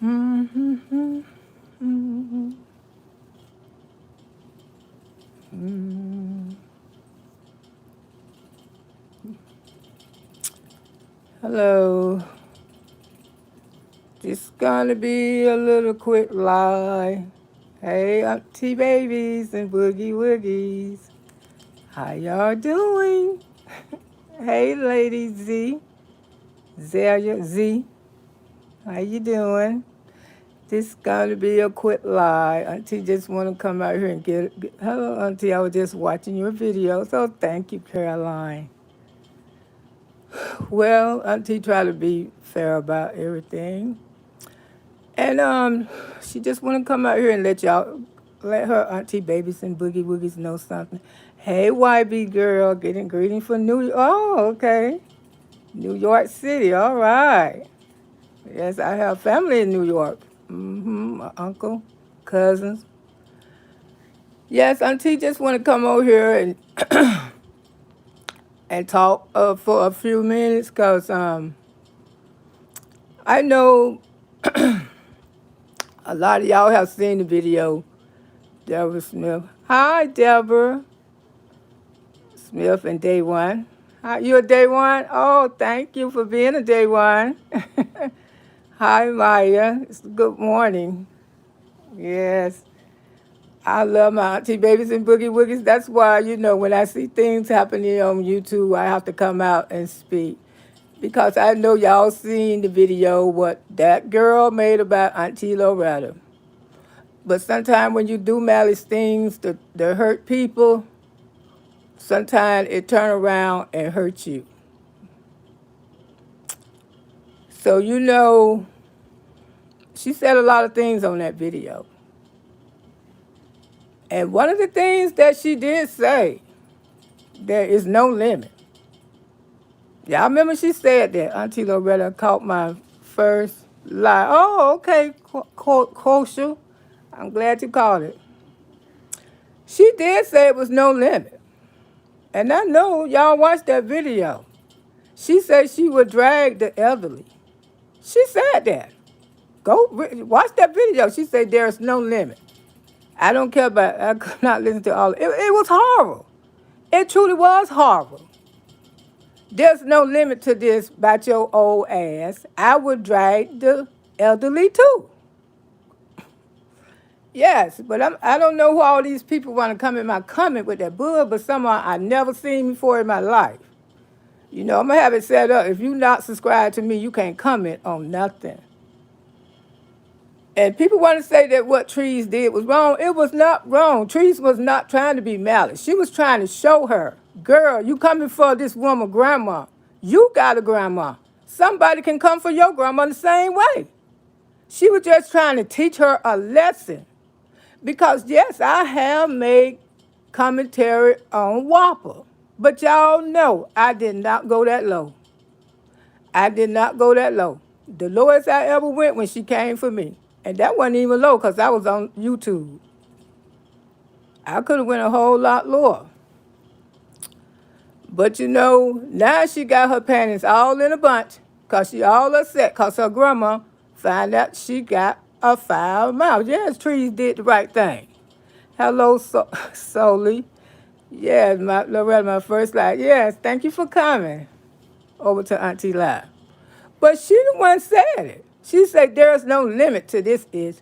Mm-hmm. Mm-hmm. Mm. Hello. This gonna be a little quick lie. Hey, Auntie babies and boogie woogies. How y'all doing? Hey, Lady Z. Zelia Z. How you doing? This gonna be a quick lie. Auntie just wanna come out here and hello, Auntie. I was just watching your video, so thank you, Caroline. Well, Auntie try to be fair about everything. And she just want to come out here and let her auntie babies and boogie woogies know something. Hey, YB girl, getting greeting from New York. Oh, okay. New York City, all right. Yes, I have family in New York. My uncle, cousins. Yes, auntie just want to come over here and talk for a few minutes because I know a lot of y'all have seen the video. Deborah Smith. Hi, Deborah Smith and Day One. Hi, you a Day One? Oh, thank you for being a Day One. Hi, Maya. It's good morning. Yes. I love my auntie babies and boogie woogies. That's why, when I see things happening on YouTube, I have to come out and speak. Because I know y'all seen the video what that girl made about Auntie Loretta. But sometimes when you do malice things to hurt people, sometimes it turn around and hurt you. So she said a lot of things on that video. And one of the things that she did say, there is no limit. Y'all remember she said that Auntie Loretta caught my first lie. Oh, okay, Kosher. I'm glad you caught it. She did say it was no limit. And I know y'all watched that video. She said she would drag the elderly. She said that. Go watch that video. She said there's no limit. I don't care about, I could not listen to all. It was horrible. It truly was horrible. There's no limit to this about your old ass. I would drag the elderly too. Yes, but I don't know who all these people want to come in my comment with that bull, but someone I never seen before in my life. I'm going to have it set up. If you not subscribed to me, you can't comment on nothing. And people want to say that what Trees did was wrong. It was not wrong. Trees was not trying to be malice. She was trying to show her, girl, you coming for this woman grandma. You got a grandma. Somebody can come for your grandma the same way. She was just trying to teach her a lesson. Because, yes, I have made commentary on Whopper. But y'all know I did not go that low. I did not go that low. The lowest I ever went when she came for me. And that wasn't even low because I was on YouTube. I could have went a whole lot lower. But now she got her panties all in a bunch because she all upset because her grandma found out she got a foul mouth. Yes, Trees did the right thing. Hello, Soli. Yes, Loretta, my first live. Yes, thank you for coming over to Auntie Live. But she the one said it. She said there's no limit to this is.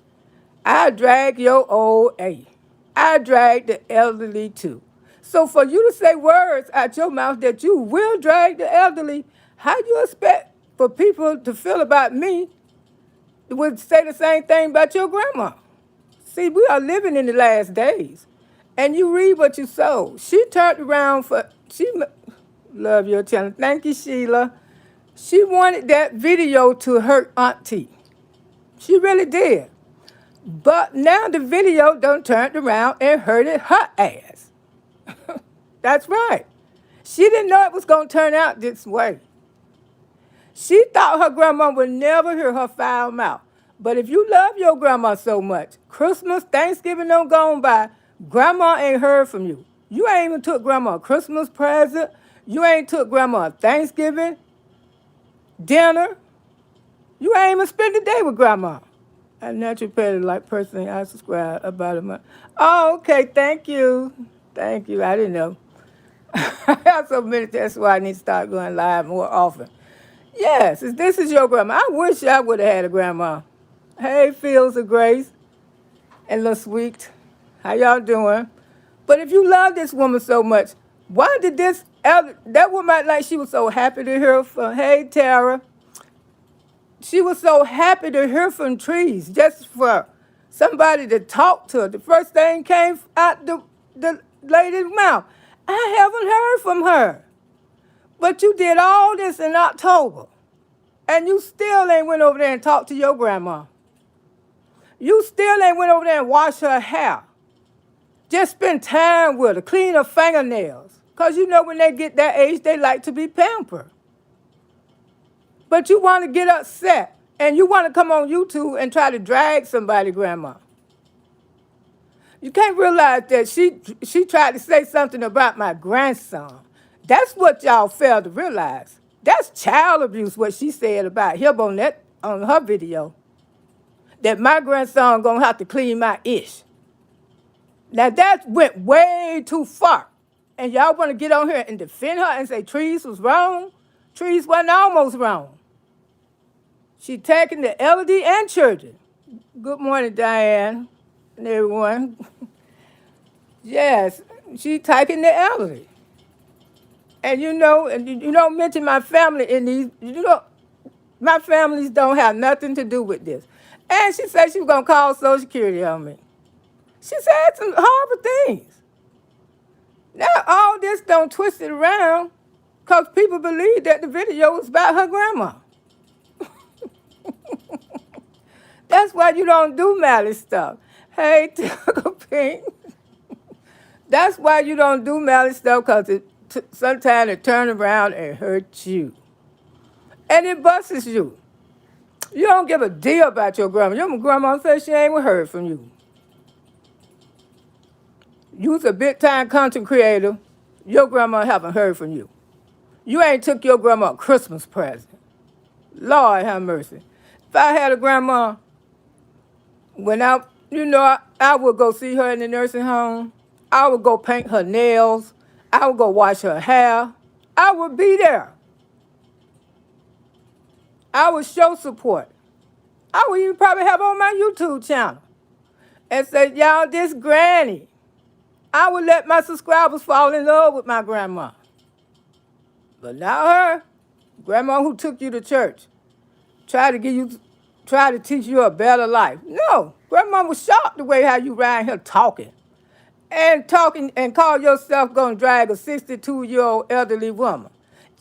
I drag your old A. I drag the elderly too. So for you to say words out your mouth that you will drag the elderly, how you expect for people to feel about me would say the same thing about your grandma? See, we are living in the last days. And you read what you sow. She turned around love your channel. Thank you, Sheila. She wanted that video to hurt Auntie. She really did. But now the video done turned around and hurted her ass. That's right. She didn't know it was going to turn out this way. She thought her grandma would never hear her foul mouth. But if you love your grandma so much, Christmas, Thanksgiving don't go on by, grandma ain't heard from you. You ain't even took grandma a Christmas present. You ain't took grandma a Thanksgiving dinner. You ain't even spent the day with grandma. A naturopathic like person I subscribe about a month. Oh, okay. Thank you. Thank you. I didn't know. I have so many. That's why I need to start going live more often. Yes, this is your grandma. I wish I would have had a grandma. Hey, Fields of Grace and Little Sweet. How y'all doing? But if you love this woman so much, why did that woman act like she was so happy to hear from, hey, Tara. She was so happy to hear from Trees just for somebody to talk to her. The first thing came out the lady's mouth. I haven't heard from her. But you did all this in October, and you still ain't went over there and talked to your grandma. You still ain't went over there and washed her hair. Just spend time with her, clean her fingernails. Because you know when they get that age, they like to be pampered. But you want to get upset, and you want to come on YouTube and try to drag somebody, grandma. You can't realize that she tried to say something about my grandson. That's what y'all fail to realize. That's child abuse, what she said about him on her video. That my grandson gonna have to clean my ish. Now that went way too far. And y'all want to get on here and defend her and say Trees was wrong? Trees wasn't almost wrong. She attacking the elderly and children. Good morning, Diane and everyone. Yes, she attacking the elderly. And you don't mention my family in these, my families don't have nothing to do with this. And she said she was going to call Social Security on me. She said some horrible things. Now, all this don't twist it around because people believe that the video was about her grandma. That's why you don't do malice stuff. Hey, Tickle Pink. That's why you don't do malice stuff because sometimes it turn around and hurt you. And it busts you. You don't give a deal about your grandma. Your grandma says she ain't heard from you. You's a big-time content creator. Your grandma haven't heard from you. You ain't took your grandma a Christmas present. Lord have mercy. If I had a grandma, when I would go see her in the nursing home. I would go paint her nails. I would go wash her hair. I would be there. I would show support. I would even probably have on my YouTube channel and say, y'all, this granny. I would let my subscribers fall in love with my grandma. But not her. Grandma who took you to church. Try to teach you a better life. No. Grandma was shocked the way how you ride here talking and call yourself gonna drag a 62-year-old elderly woman.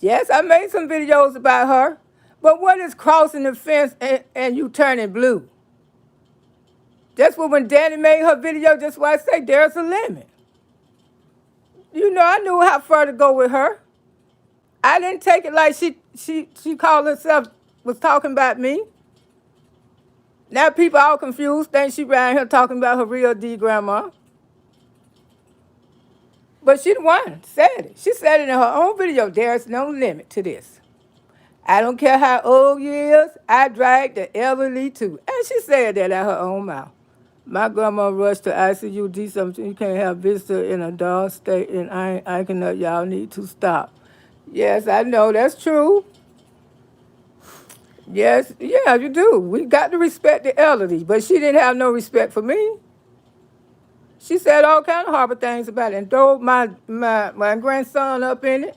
Yes, I made some videos about her, but what is crossing the fence and you turning blue? That's what when Danny made her video, that's why I say there's a limit. I knew how far to go with her. I didn't take it like she called herself, was talking about me. Now people all confused, think she ran here talking about her real D grandma. But she the one said it. She said it in her own video, there's no limit to this. I don't care how old you is, I dragged the elderly too. And she said that out her own mouth. My grandma rushed to ICU, D something, you can't have visitor in a dark state, and I cannot, y'all need to stop. Yes, I know, that's true. Yes, yeah, you do. We got to respect the elderly, but she didn't have no respect for me. She said all kind of horrible things about it and throw my grandson up in it.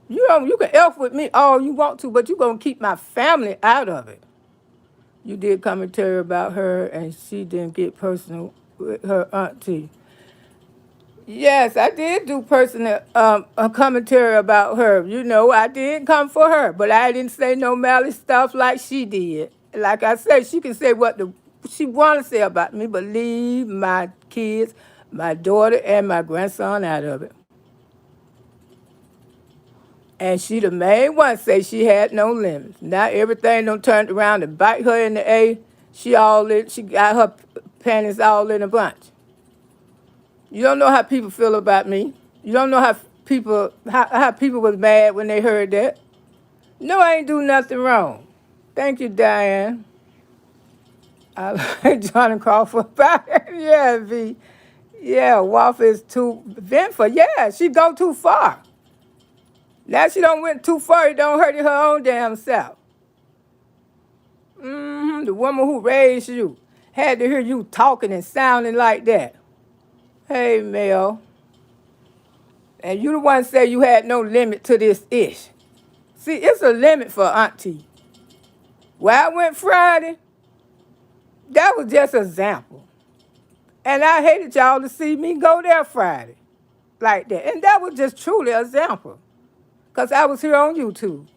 You can F with me all you want to, but you're going to keep my family out of it. You did commentary about her, and she didn't get personal with her auntie. Yes, I did do personal a commentary about her. I did come for her, but I didn't say no malice stuff like she did. Like I said, she can say what she want to say about me, but leave my kids, my daughter, and my grandson out of it. And she the main one say she had no limits. Now everything done turned around and bite her in the A. She got her panties all in a bunch. You don't know how people feel about me. You don't know how people was mad when they heard that. No, I ain't do nothing wrong. Thank you, Diane. I like Johnny Crawford. Yeah, V. Yeah, Waffle is too vengeful. Yeah, she go too far. Now she don't went too far. It don't hurt her own damn self. The woman who raised you had to hear you talking and sounding like that. Hey, Mel. And you the one say you had no limit to this ish. See, it's a limit for Auntie. Where I went Friday, that was just an example. And I hated y'all to see me go there Friday like that. And that was just truly an example. Because I was here on YouTube.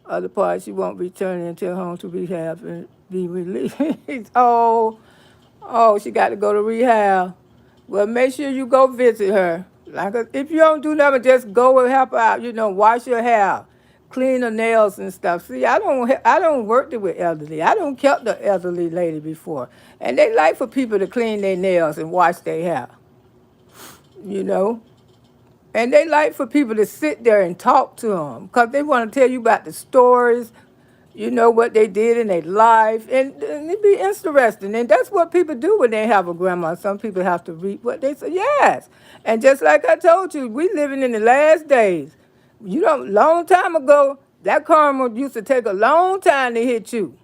Other part, she won't return until home to rehab and be released. She got to go to rehab. Well, make sure you go visit her. Like, if you don't do nothing, just go and help her out. Wash your hair, clean her nails and stuff. See, I don't work with elderly. I don't kept the elderly lady before, and they like for people to clean their nails and wash their hair. You know, and they like for people to sit there and talk to them because they want to tell you about the stories. What they did in their life, and it'd be interesting. And that's what people do when they have a grandma. Some people have to read what they say. Yes. And just like I told you, we living in the last days. Long time ago, that karma used to take a long time to hit you.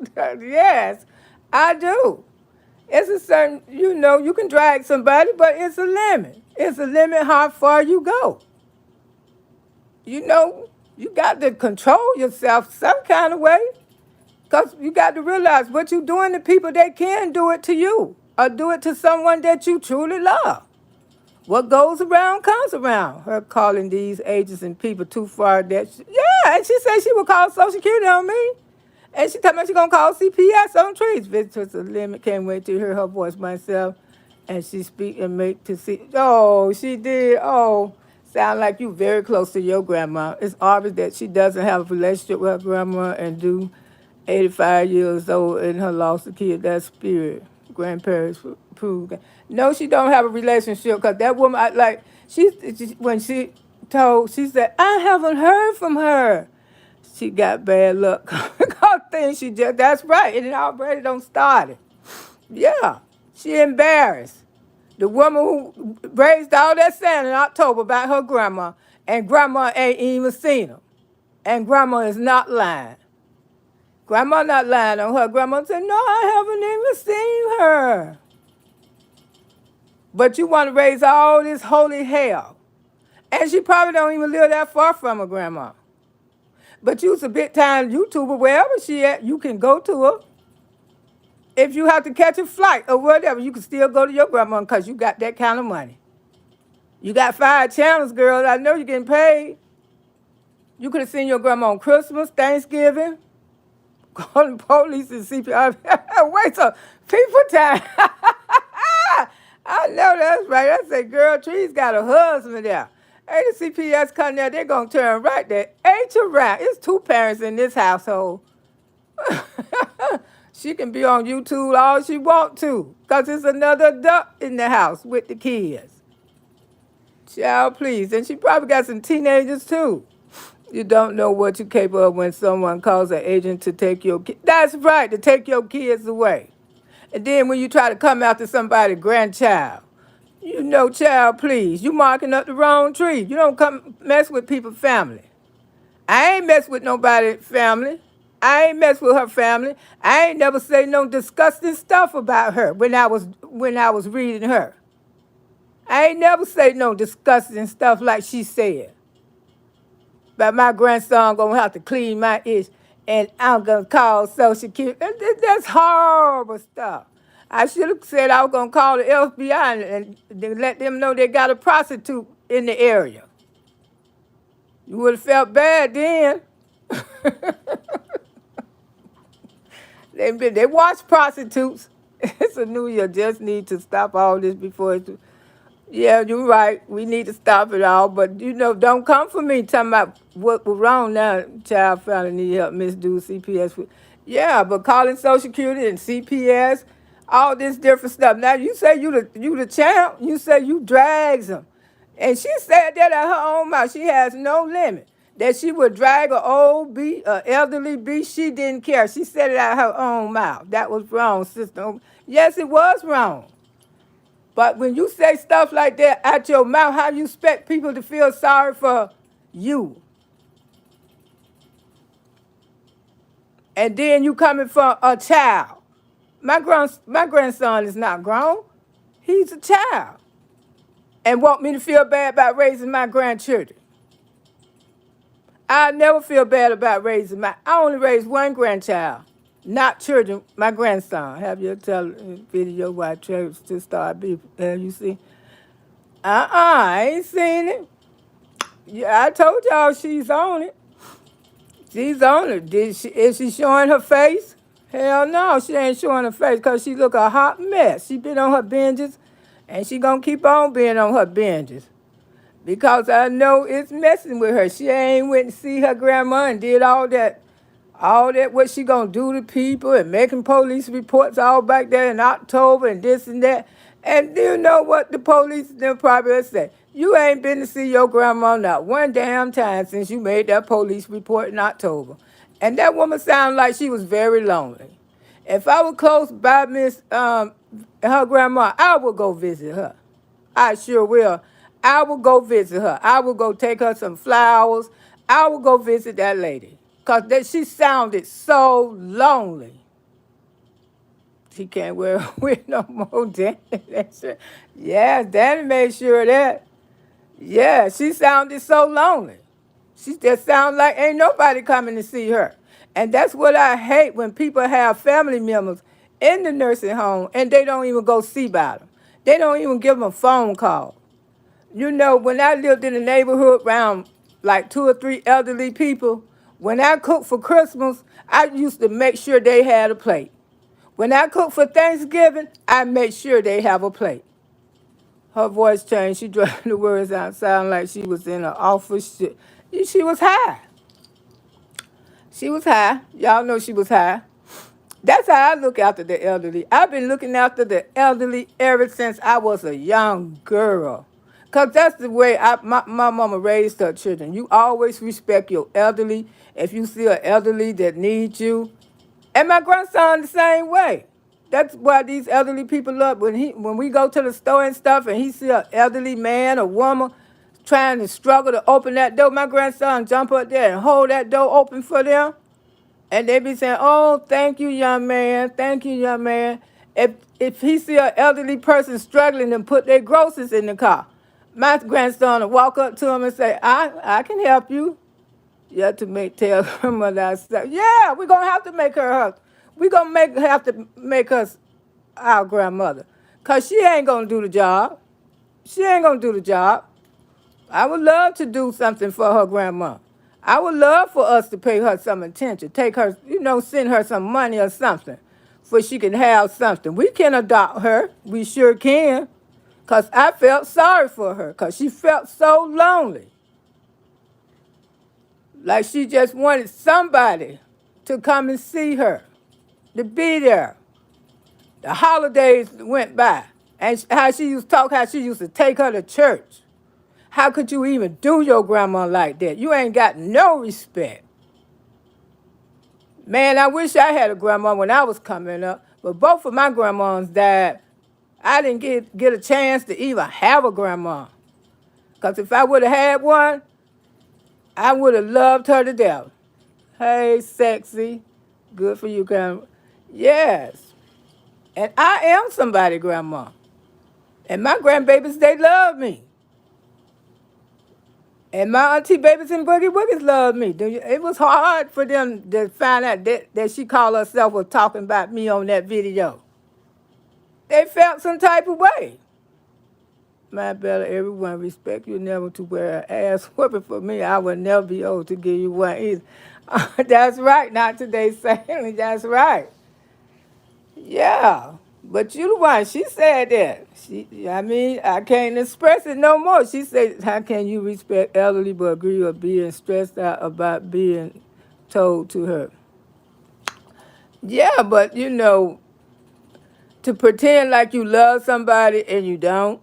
Yes, I do. It's a certain, you can drag somebody, but it's a limit. It's a limit how far you go. You know, you got to control yourself some kind of way. Because you got to realize what you're doing to people, they can do it to you or do it to someone that you truly love. What goes around comes around. Her calling these agents and people too far and she said she would call Social Security on me. And she told me she's going to call CPS on trees. Visitors a limit. Can't wait to hear her voice myself. And she speak and make to see. Oh, she did. Oh, sound like you very close to your grandma. It's obvious that she doesn't have a relationship with her grandma and do 85 years old and her lost a kid. That spirit. Grandparents prove. No, she don't have a relationship because that woman, when she said, I haven't heard from her. She got bad luck. That's right. And it already don't start it. Yeah. She embarrassed. The woman who raised all that sand in October about her grandma, and grandma ain't even seen her. And grandma is not lying. Grandma not lying on her. Grandma said, no, I haven't even seen her. But you want to raise all this holy hell. And she probably don't even live that far from her grandma. But you's a big time YouTuber, wherever she at, you can go to her. If you have to catch a flight or whatever, you can still go to your grandma because you got that kind of money. You got 5 channels, girl. I know you're getting paid. You could have seen your grandma on Christmas, Thanksgiving, calling police and CPR. Wait till people time. I know that's right. I say, girl, Tree's got a husband there. Hey, the CPS come there, they're going to turn right there. Ain't you right? It's 2 parents in this household. She can be on YouTube all she want to because there's another adult in the house with the kids. Child, please. And she probably got some teenagers, too. You don't know what you're capable of when someone calls an agent to take your kids. That's right, to take your kids away. And then when you try to come after somebody's grandchild, child, please, you marking up the wrong tree. You don't come mess with people's family. I ain't mess with nobody's family. I ain't mess with her family. I ain't never say no disgusting stuff about her when I was reading her. I ain't never say no disgusting stuff like she said. But my grandson gonna have to clean my itch and I'm gonna call Social Security. That's horrible stuff. I should have said I was gonna call the FBI and let them know they got a prostitute in the area. You would have felt bad then. They watch prostitutes. It's a new year. Just need to stop all this before it's... Yeah, you're right. We need to stop it all. But, don't come for me talking about what was wrong now. Child family need help, misdo CPS. Yeah, but calling Social Security and CPS, all this different stuff. Now, you say you the champ. You say you drags them. And she said that at her own mouth. She has no limit. that she would drag an old beast, an elderly beast. She didn't care. She said it out her own mouth. That was wrong, sister. Yes, it was wrong. But when you say stuff like that out your mouth, how you expect people to feel sorry for you? And then you coming from a child. My grandson is not grown. He's a child. And want me to feel bad about raising my grandchildren. I never feel bad about raising I only raised one grandchild, not children, my grandson. Have you video where I chose to start beef? You see? I ain't seen it. Yeah, I told y'all she's on it. She's on it. Is she showing her face? Hell no, she ain't showing her face because she look a hot mess. She been on her binges, and she gonna keep on being on her binges. Because I know it's messing with her. She ain't went to see her grandma and did all that what she gonna do to people and making police reports all back there in October and this and that. And you know what the police then probably say? You ain't been to see your grandma not one damn time since you made that police report in October. And that woman sounded like she was very lonely. If I were close by her grandma, I would go visit her. I sure will. I will go visit her. I will go take her some flowers. I will go visit that lady. Because she sounded so lonely. She can't wear a wig no more, Danny. Yeah, Danny made sure of that. Yeah, she sounded so lonely. She just sounded like ain't nobody coming to see her. And that's what I hate when people have family members in the nursing home and they don't even go see about them. They don't even give them a phone call. You know, when I lived in the neighborhood around like 2 or 3 elderly people, when I cooked for Christmas, I used to make sure they had a plate. When I cooked for Thanksgiving, I made sure they have a plate. Her voice changed. She dropped the words out, sound like she was in an office. She was high. She was high. Y'all know she was high. That's how I look after the elderly. I've been looking after the elderly ever since I was a young girl. Because that's the way my mama raised her children. You always respect your elderly. If you see an elderly that needs you. And my grandson the same way. That's why these elderly people love when we go to the store and stuff and he see an elderly man or woman trying to struggle to open that door. My grandson jump up there and hold that door open for them. And they be saying, "Oh, thank you, young man. Thank you, young man." If he see an elderly person struggling and put their groceries in the car, my grandson will walk up to him and say, I can help you. You have to tell her mother, yeah, we're going to have to make her. We're going to have to make us our grandmother. Because she ain't going to do the job. She ain't going to do the job. I would love to do something for her grandma. I would love for us to pay her some attention, take her, send her some money or something so she can have something. We can adopt her. We sure can. Because I felt sorry for her because she felt so lonely. Like she just wanted somebody to come and see her, to be there. The holidays went by. And how she used to talk, how she used to take her to church. How could you even do your grandma like that? You ain't got no respect. Man, I wish I had a grandma when I was coming up. But both of my grandmas died. I didn't get a chance to even have a grandma. Because if I would have had one, I would have loved her to death. Hey, sexy. Good for you, grandma. Yes. And I am somebody's grandma. And my grandbabies, they love me. And my auntie babies and boogie woogies love me. It was hard for them to find out that she called herself was talking about me on that video. They felt some type of way. My better, everyone respect you never to wear an ass whooping for me. I would never be able to give you one either. That's right. Not today, Sally. That's right. Yeah. But you the one. She said that. I can't express it no more. She said, how can you respect elderly but agree with being stressed out about being told to her? Yeah, but to pretend like you love somebody and you don't,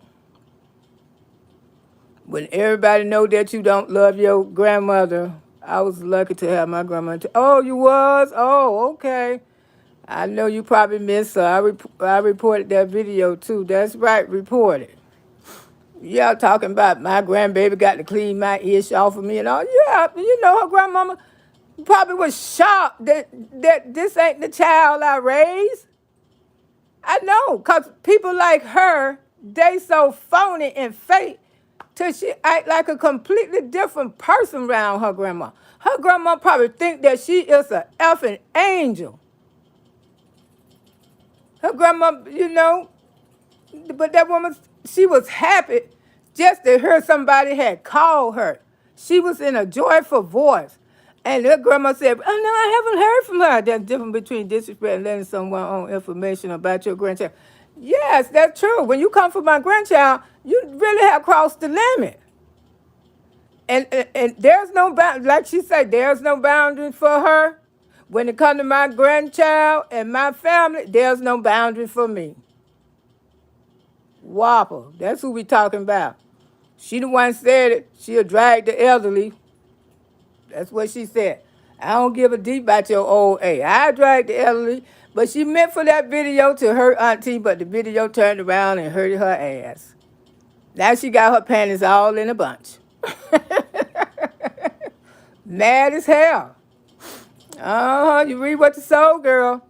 when everybody know that you don't love your grandmother, I was lucky to have my grandma. Oh, you was? Oh, okay. I know you probably missed her. I reported that video too. That's right, reported. Yeah, talking about my grandbaby got to clean my ish off of me and all. Yeah, her grandmama probably was shocked that this ain't the child I raised. I know, because people like her, they so phony and fake till she act like a completely different person around her grandma. Her grandma probably think that she is an effing angel. Her grandma, but that woman, she was happy just to hear somebody had called her. She was in a joyful voice. And her grandma said, oh, no, I haven't heard from her. There's difference between disrespect and letting someone own information about your grandchild. Yes, that's true. When you come for my grandchild, you really have crossed the limit. And there's no bound, like she said, there's no boundary for her. When it comes to my grandchild and my family, there's no boundary for me. Whopper, that's who we talking about. She the one said it. She'll drag the elderly. That's what she said. I don't give a deep about your old age. I drag the elderly. But she meant for that video to hurt auntie, but the video turned around and hurt her ass. Now she got her panties all in a bunch. Mad as hell. You read what you sow, girl.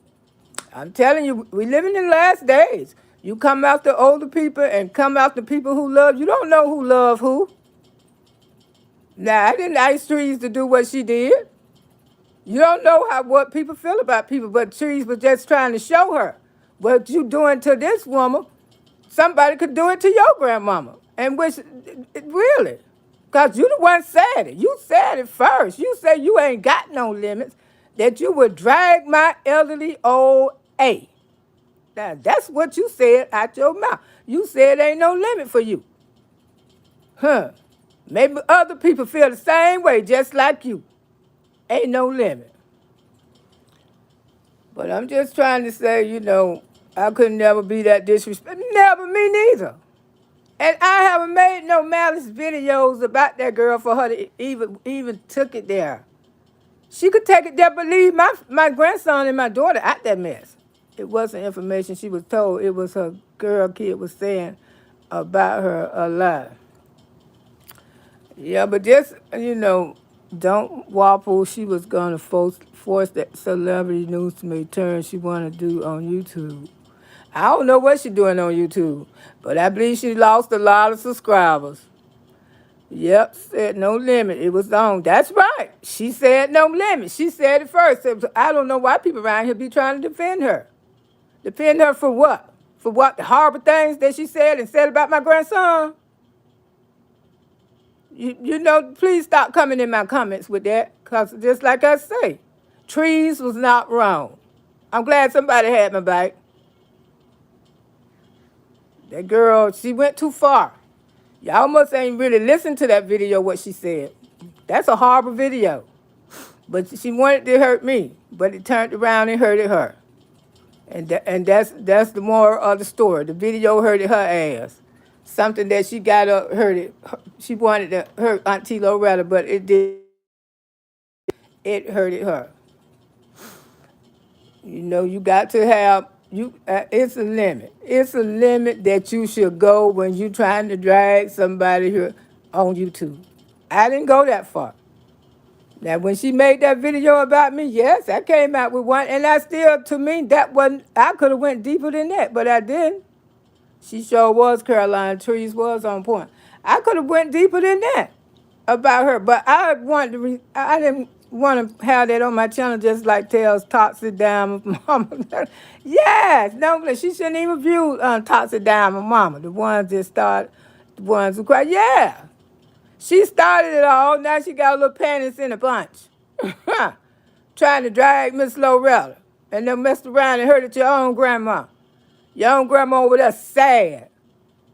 I'm telling you, we living in the last days. You come after older people and come after people who love. You don't know who love who. Now, I didn't ask Trees to do what she did. You don't know what people feel about people, but Trees was just trying to show her what you doing to this woman. Somebody could do it to your grandmama. And which, really, because you the one said it. You said it first. You said you ain't got no limits, that you would drag my elderly old A. Now, that's what you said out your mouth. You said ain't no limit for you. Huh. Maybe other people feel the same way, just like you. Ain't no limit. But I'm just trying to say, I could never be that disrespectful. Never, me neither. And I haven't made no malice videos about that girl for her to even took it there. She could take it there, but leave my grandson and my daughter out that mess. It wasn't information she was told. It was her kid was saying about her alive. Yeah, but just, don't waffle. She was going to force that celebrity news to make turn she want to do on YouTube. I don't know what she's doing on YouTube, but I believe she lost a lot of subscribers. Yep, said no limit. It was on. That's right. She said no limit. She said it first. I don't know why people around here be trying to defend her. Defend her for what? For what? The horrible things that she said and said about my grandson? Please stop coming in my comments with that, because just like I say, Trees was not wrong. I'm glad somebody had my back. That girl, she went too far. Y'all must ain't really listened to that video, what she said. That's a horrible video. But she wanted to hurt me, but it turned around and hurted her. And that's the moral of the story. The video hurted her ass. Something that she got up hurted. She wanted to hurt Auntie Loretta, but it did. It hurted her. You got to have it's a limit. It's a limit that you should go when you trying to drag somebody here on YouTube. I didn't go that far. Now, when she made that video about me, yes, I came out with one, and to me, that wasn't. I could have went deeper than that, but I didn't. She sure was. Caroline Trees was on point. I could have went deeper than that about her, but I didn't want to have that on my channel, just like Tales Toxic Diamond Mama. Yes, no, she shouldn't even view Toxic Diamond Mama, the ones who cried. Yeah, she started it all. Now she got a little panties in a bunch, trying to drag Miss Loretta, and then messed around and hurt at your own grandma. Your own grandma over there sad.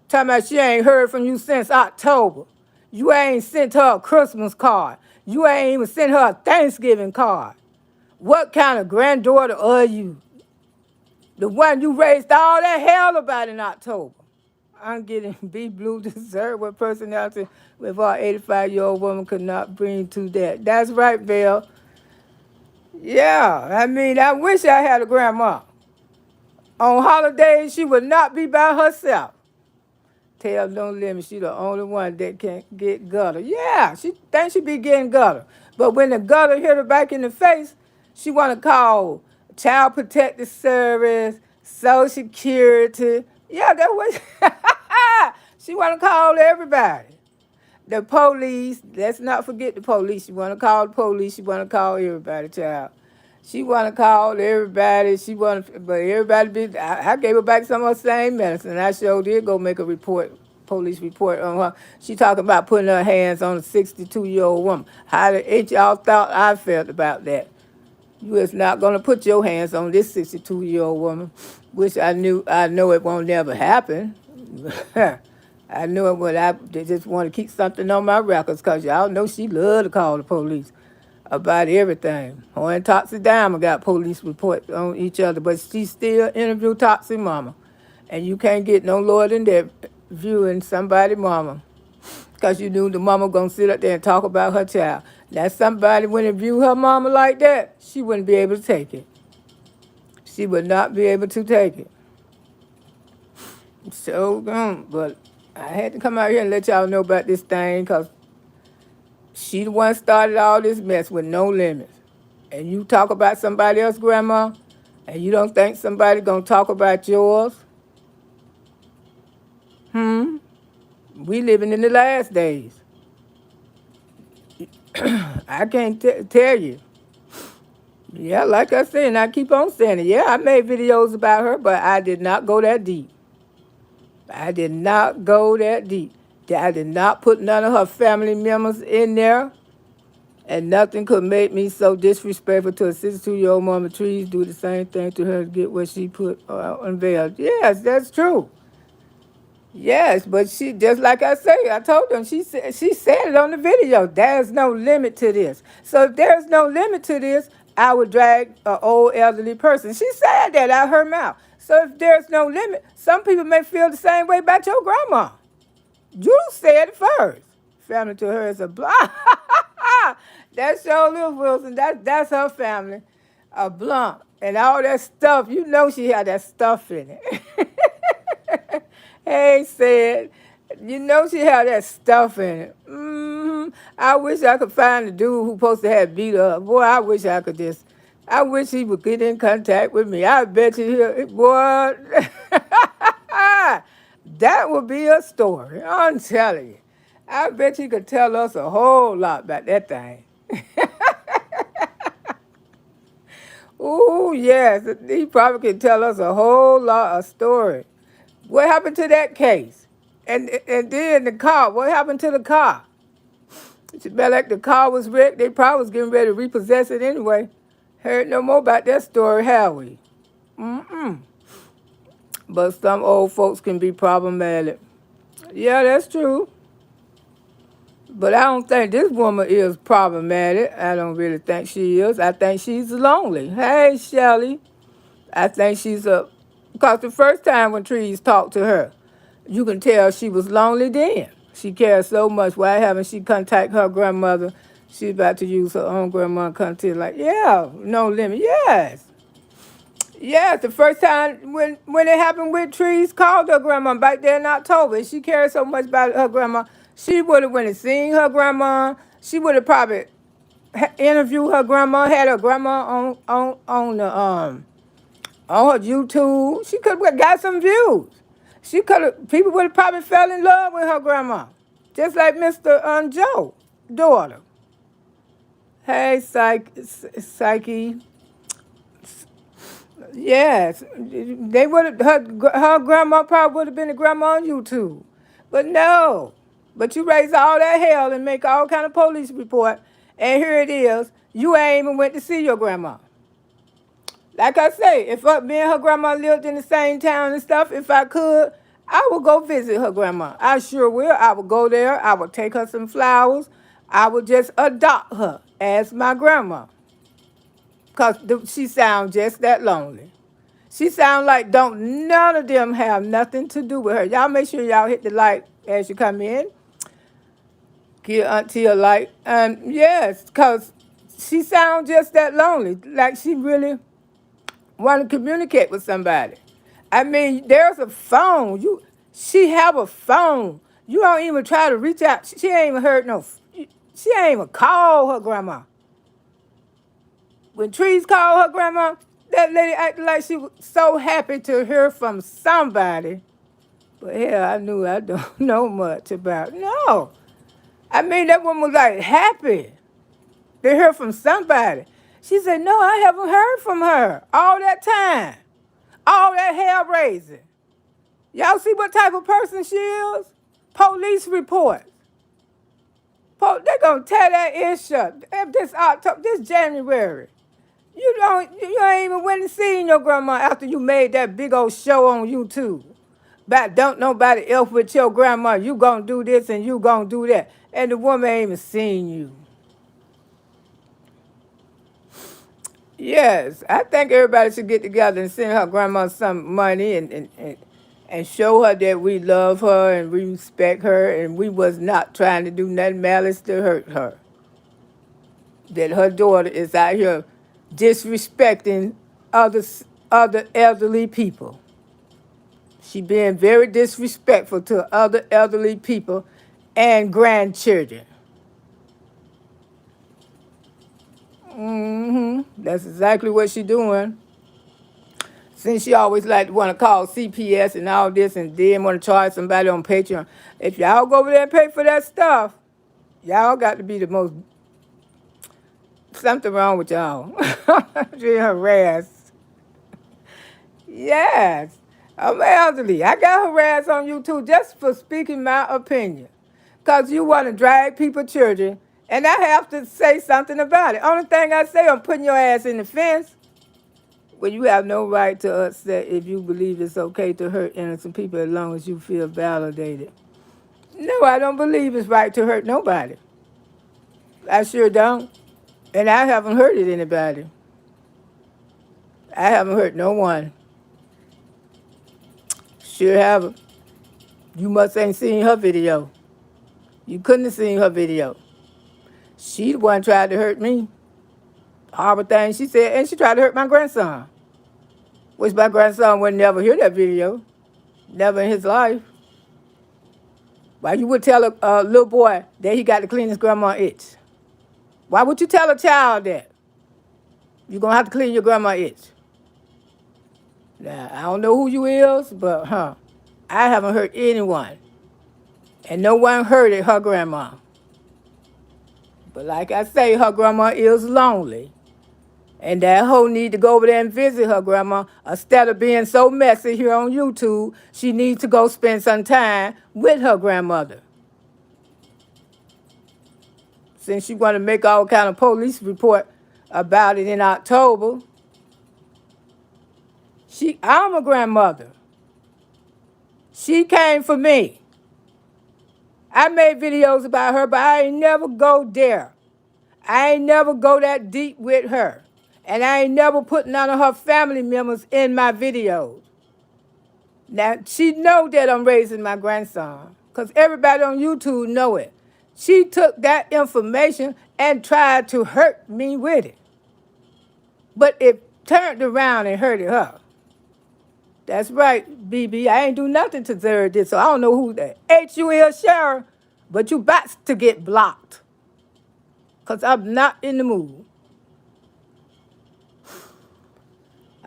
Talking about she ain't heard from you since October. You ain't sent her a Christmas card. You ain't even sent her a Thanksgiving card. What kind of granddaughter are you? The one you raised all that hell about in October. I'm getting be blue dessert with personality with our 85-year-old woman could not bring to that. That's right, Bill. Yeah, I mean, I wish I had a grandma. On holidays, she would not be by herself. Tell no limit, she the only one that can get gutter. Yeah, she thinks she be getting gutter. But when the gutter hit her back in the face, she want to call Child Protective Service, Social Security. Yeah, that's what she want to call everybody. The police, let's not forget the police. She want to call the police. She want to call everybody, child. She want to call everybody. She want to, but everybody be. I gave her back some of her same medicine. I sure did go make a report, police report on her. She talking about putting her hands on a 62-year-old woman. How the y'all thought I felt about that? You is not gonna put your hands on this 62-year-old woman, which I knew. I know it won't never happen. I knew it would. I just want to keep something on my records because y'all know she love to call the police about everything. Her and Toxic Diamond got police reports on each other, but she still interview Toxic Mama. And you can't get no lower than that viewing somebody mama because you knew the mama going to sit up there and talk about her child. Now somebody wouldn't view her mama like that, she wouldn't be able to take it. She would not be able to take it. So, but I had to come out here and let y'all know about this thing because she the one started all this mess with no limits. And you talk about somebody else's grandma, and you don't think somebody gonna talk about yours? We living in the last days. I can't tell you. Yeah, like I said, and I keep on saying it. Yeah, I made videos about her, but I did not go that deep. I did not go that deep. I did not put none of her family members in there. And nothing could make me so disrespectful to a 62-year-old mama. Trees do the same thing to her to get what she put unveiled. Yes, that's true. Yes, but she, just like I say, I told them, she said it on the video. There's no limit to this. So if there's no limit to this, I would drag an old elderly person. She said that out her mouth. So if there's no limit, some people may feel the same way about your grandma. You said it first. Family to her is a blunt. That's your little Wilson. That's her family. A blunt. And all that stuff. You know she had that stuff in it. Hey, said, you know she had that stuff in it. I wish I could find the dude who supposed to have beat her up. Boy, I wish I could just. I wish he would get in contact with me. I bet you he'll. Boy. That would be a story. I'm telling you. I bet you could tell us a whole lot about that thing. Ooh, yes. He probably could tell us a whole lot of story. What happened to that case? And then the car. What happened to the car? It's about like the car was wrecked. They probably was getting ready to repossess it anyway. Heard no more about that story, have we? But some old folks can be problematic. Yeah, that's true. But I don't think this woman is problematic. I don't really think she is. I think she's lonely. Hey, Shelly. I think because the first time when Trees talked to her, you can tell she was lonely then. She cares so much. Why haven't she contacted her grandmother? She's about to use her own grandma contact. Like, yeah, no limit. Yes. Yes, the first time when it happened with Trees called her grandma back there in October. She cared so much about her grandma. She would have went and seen her grandma. She would have probably interviewed her grandma, had her grandma on the on her YouTube. She could have got some views. People would have probably fell in love with her grandma. Just like Mr. Joe, daughter. Hey, Psyche. Yes, they would have. Her grandma probably would have been a grandma on YouTube, but no. But you raise all that hell and make all kind of police report, and here it is. You ain't even went to see your grandma. Like I say, if me and her grandma lived in the same town and stuff, if I could, I would go visit her grandma. I sure will. I would go there. I would take her some flowers. I would just adopt her as my grandma. Because she sounds just that lonely. She sound like don't none of them have nothing to do with her. Y'all make sure y'all hit the like as you come in. Give Auntie a like. Yes, because she sounds just that lonely. Like she really want to communicate with somebody. I mean, there's a phone. She have a phone. You don't even try to reach out. She ain't even heard no. She ain't even call her grandma. When Trees called her grandma, that lady acted like she was so happy to hear from somebody. But hell, I knew I don't know much about. No, I mean that woman was like happy to hear from somebody. She said, "No, I haven't heard from her all that time, all that hair raising." Y'all see what type of person she is? Police reports. They're gonna tear that ish up. This October, this January. You ain't even went and seen your grandma after you made that big old show on YouTube. But don't nobody else with your grandma. You gonna do this and you gonna do that. And the woman ain't even seen you. Yes, I think everybody should get together and send her grandma some money and show her that we love her and we respect her and we was not trying to do nothing malice to hurt her. That her daughter is out here disrespecting other elderly people. She being very disrespectful to other elderly people and grandchildren. That's exactly what she doing. Since she always like to want to call CPS and all this and then want to charge somebody on Patreon. If y'all go over there and pay for that stuff, y'all got to be the most, something wrong with y'all. Being harassed. Yes. I'm elderly. I got harassed on YouTube just for speaking my opinion. Because you want to drag people's children, and I have to say something about it. Only thing I say, I'm putting your ass in the fence. Well, you have no right to upset if you believe it's okay to hurt innocent people as long as you feel validated. No, I don't believe it's right to hurt nobody. I sure don't. And I haven't hurted anybody. I haven't hurt no one. Sure haven't. You must ain't seen her video. You couldn't have seen her video. She the one tried to hurt me. Horrible thing she said, and she tried to hurt my grandson. Which my grandson would never hear that video. Never in his life. Why you would tell a little boy that he got to clean his grandma itch? Why would you tell a child that? You're going to have to clean your grandma itch. Now, I don't know who you is, but I haven't hurt anyone. And no one hurted her grandma. But like I say, her grandma is lonely. And that hoe need to go over there and visit her grandma. Instead of being so messy here on YouTube, she needs to go spend some time with her grandmother. Since she want to make all kind of police report about it in October, I'm a grandmother. She came for me. I made videos about her, but I ain't never go there. I ain't never go that deep with her. And I ain't never put none of her family members in my videos. Now, she know that I'm raising my grandson, because everybody on YouTube know it. She took that information and tried to hurt me with it. But it turned around and hurted her. That's right, BB. I ain't do nothing to deserve this, so I don't know who that HU is, Sharon, but you bots to get blocked, because I'm not in the mood.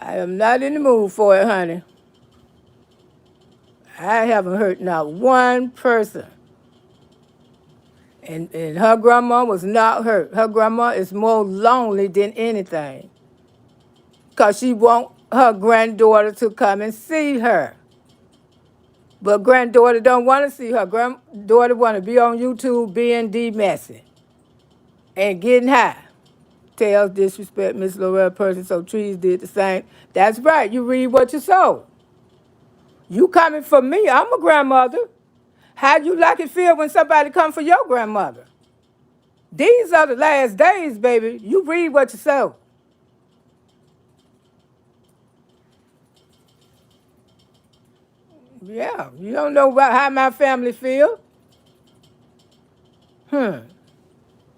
I am not in the mood for it, honey. I haven't hurt not one person. And her grandma was not hurt. Her grandma is more lonely than anything, because she want her granddaughter to come and see her. But granddaughter don't want to see her. Granddaughter want to be on YouTube being messy and getting high. Tells disrespect Msqueenloretta person, so Trees did the same. That's right. You read what you sow. You coming for me. I'm a grandmother. How you like it feel when somebody come for your grandmother? These are the last days, baby. You read what you sow. Yeah, you don't know about how my family feel. They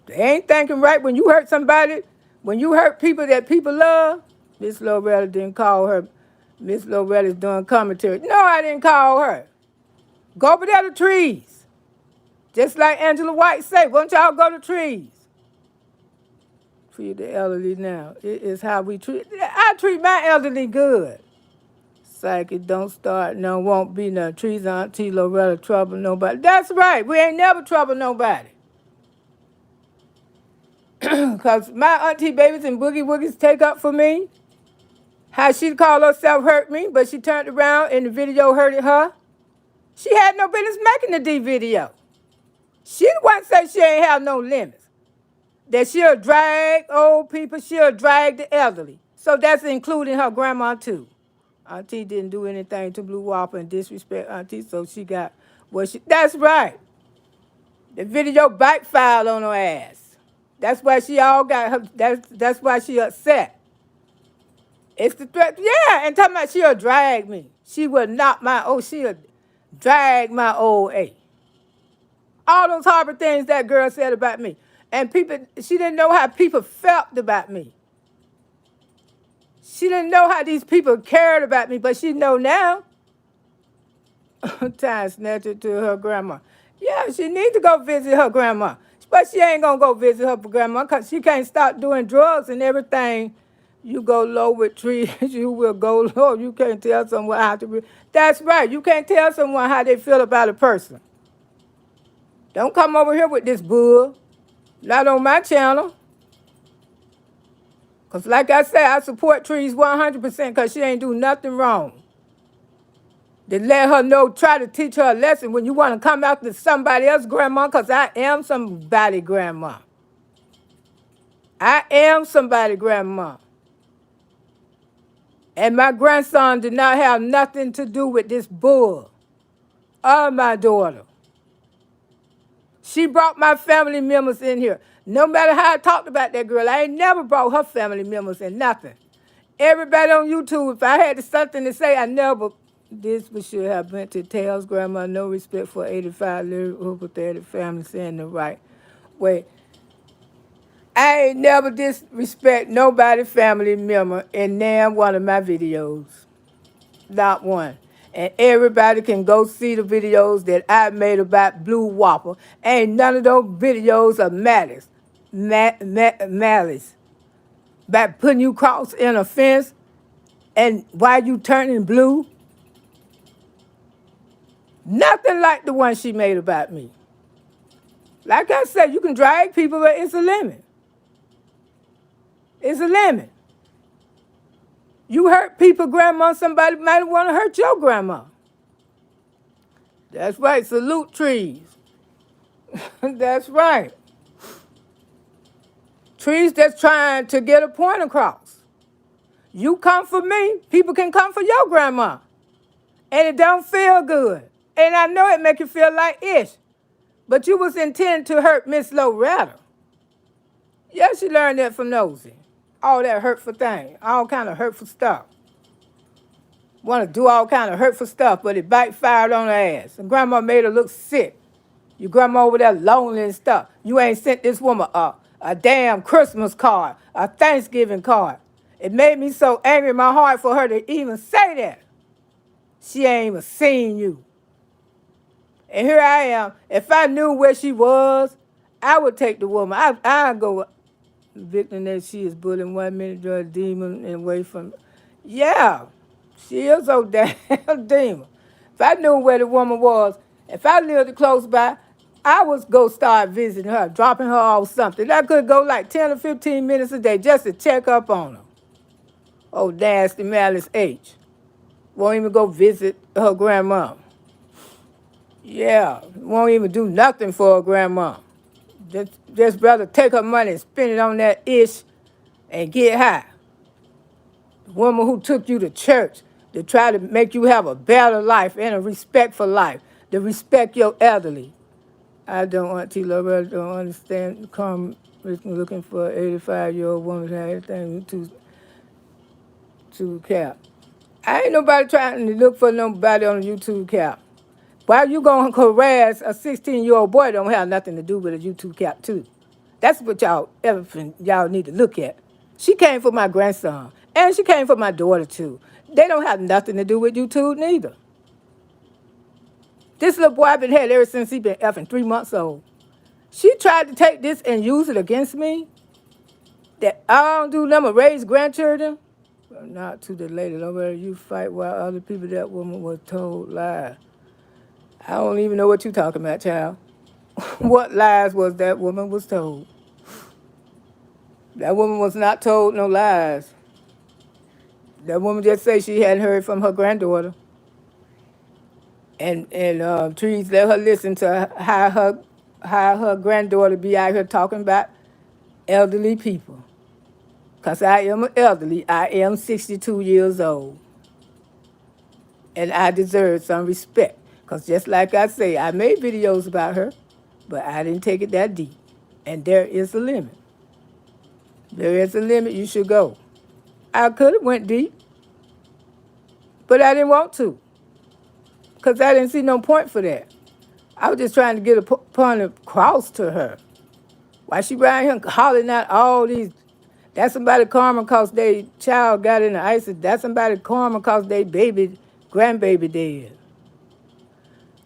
ain't thinking right when you hurt somebody, when you hurt people that people love. Miss Loretta didn't call her. Miss Loretta's doing commentary. No, I didn't call her. Go over there to trees. Just like Angela White said, why don't y'all go to trees? Treat the elderly now. It is how we treat. I treat my elderly good. Psych, it don't start, no, won't be no trees, Auntie Loretta trouble nobody. That's right. We ain't never trouble nobody. Because my auntie babies and boogie woogies take up for me. How she called herself hurt me, but she turned around and the video hurted her. She had no business making the D video. She the one say she ain't have no limits. That she'll drag old people, she'll drag the elderly. So that's including her grandma too. Auntie didn't do anything to Blue Whopper and disrespect Auntie, so she got what she. That's right. The video backfired on her ass. That's why she all got her. That's why she upset. It's the threat. Yeah, and talking about she'll drag me. She will not my. Oh, she'll drag my old A. All those horrible things that girl said about me, and people. She didn't know how people felt about me. She didn't know how these people cared about me, but she know now. Time snatcher to her grandma. Yeah, she needs to go visit her grandma. But she ain't going to go visit her grandma because she can't stop doing drugs and everything. You go low with trees, you will go low. You can't tell someone how to be. That's right. You can't tell someone how they feel about a person. Don't come over here with this bull. Not on my channel. Because like I said, I support Trees 100% because she ain't do nothing wrong. To let her know, try to teach her a lesson when you want to come after somebody else's grandma, because I am somebody's grandma. I am somebody's grandma. And my grandson did not have nothing to do with this bull or my daughter. She brought my family members in here. No matter how I talked about that girl, I ain't never brought her family members in nothing. Everybody on YouTube, if I had something to say, I never. This should have went to Tails' grandma. No respect for 85 little Hooper 30 family saying the right way. I ain't never disrespect nobody family member in damn one of my videos. Not one. And everybody can go see the videos that I made about Blue Whopper. Ain't none of those videos are malice. Malice. About putting you cross in a fence and why you turning blue. Nothing like the one she made about me. Like I said, you can drag people, but it's a limit. It's a limit. You hurt people, grandma, somebody might want to hurt your grandma. That's right, salute Trees. That's right. Trees that's trying to get a point across. You come for me, people can come for your grandma. And it don't feel good. And I know it make you feel like ish. But you was intended to hurt Miss Loretta. Yeah, she learned that from Nosy. All that hurtful thing, all kind of hurtful stuff. Want to do all kind of hurtful stuff, but it backfired on her ass. And grandma made her look sick. Your grandma over there lonely and stuff. You ain't sent this woman a damn Christmas card, a Thanksgiving card. It made me so angry in my heart for her to even say that. She ain't even seen you. And here I am. If I knew where she was, I would take the woman. I'd go victim that she is bullying 1 minute, drug demon and away from. Yeah, she is so damn demon. If I knew where the woman was, if I lived close by, I would go start visiting her, dropping her off something. I could go like 10 or 15 minutes a day just to check up on her. Oh, nasty Malice H. Won't even go visit her grandma. Yeah, won't even do nothing for her grandma. Just rather take her money and spend it on that ish and get high. The woman who took you to church to try to make you have a better life and a respectful life, to respect your elderly. I don't want to, Loretta don't understand. Come looking for an 85-year-old woman to have anything to cap. I ain't nobody trying to look for nobody on a YouTube cap. Why you gonna harass a 16-year-old boy? Don't have nothing to do with a YouTube cap too. That's what y'all need to look at. She came for my grandson, and she came for my daughter too. They don't have nothing to do with YouTube neither. This little boy I've been had ever since he been effing 3 months old. She tried to take this and use it against me. That I don't do nothing but raise grandchildren. Well, not to the lady. Don't let you fight while other people. That woman was told lies. I don't even know what you talking about, child. What lies was that woman was told? That woman was not told no lies. That woman just say she hadn't heard from her granddaughter. And Trees let her listen to how her granddaughter be out here talking about elderly people. Because I am an elderly. I am 62 years old. And I deserve some respect. Because just like I say, I made videos about her, but I didn't take it that deep. And there is a limit. There is a limit you should go. I could have went deep, but I didn't want to. Because I didn't see no point for that. I was just trying to get a point across to her. Why she around here hollering out all these, that's somebody karma cause they child got in the ice. That's somebody karma cause they grandbaby dead.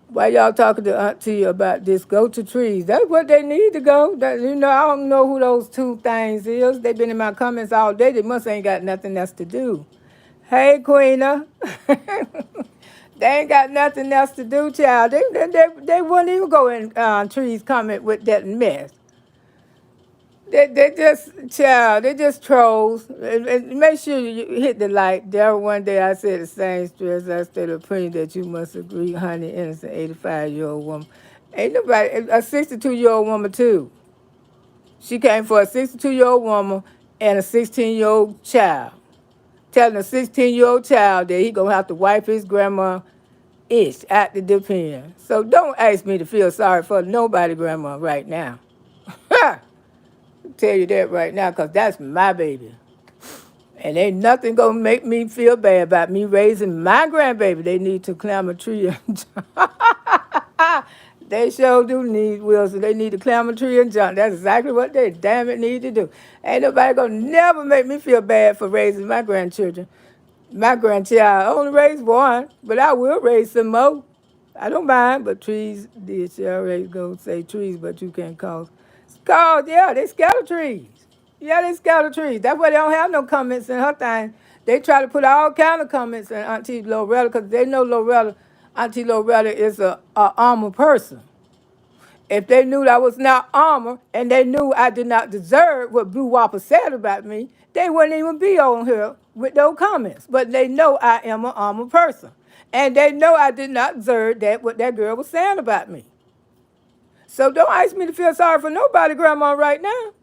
Why y'all talking to Auntie about this? Go to Trees. That's what they need to go. I don't know who those two things is. They been in my comments all day. They must ain't got nothing else to do. Hey, Queena. They ain't got nothing else to do, child. They wouldn't even go in Trees comment with that mess. They just trolls. And make sure you hit the like. There one day I said the same stress. I said opinion that you must agree, honey, innocent 85-year-old woman. Ain't nobody, a 62-year-old woman too. She came for a 62-year-old woman and a 16-year-old child. Telling a 16-year-old child that he gonna have to wipe his grandma itch at the dip in. So don't ask me to feel sorry for nobody grandma right now. Tell you that right now, because that's my baby. And ain't nothing gonna make me feel bad about me raising my grandbaby. They need to climb a tree and they sure do need Wilson. They need to climb a tree and jump. That's exactly what they damn it need to do. Ain't nobody gonna never make me feel bad for raising my grandchildren. My grandchild, I only raised one, but I will raise some more. I don't mind, but Trees did. She already go say trees, but you can't cause. Yeah, they scatter trees. Yeah, they scatter trees. That's why they don't have no comments in her thing. They try to put all kind of comments in Auntie Loretta because they know Auntie Loretta is a armor person. If they knew I was not armor and they knew I did not deserve what Blue Whopper said about me, they wouldn't even be on here with those comments. But they know I am an armor person. And they know I did not deserve what that girl was saying about me. So don't ask me to feel sorry for nobody, Grandma, right now.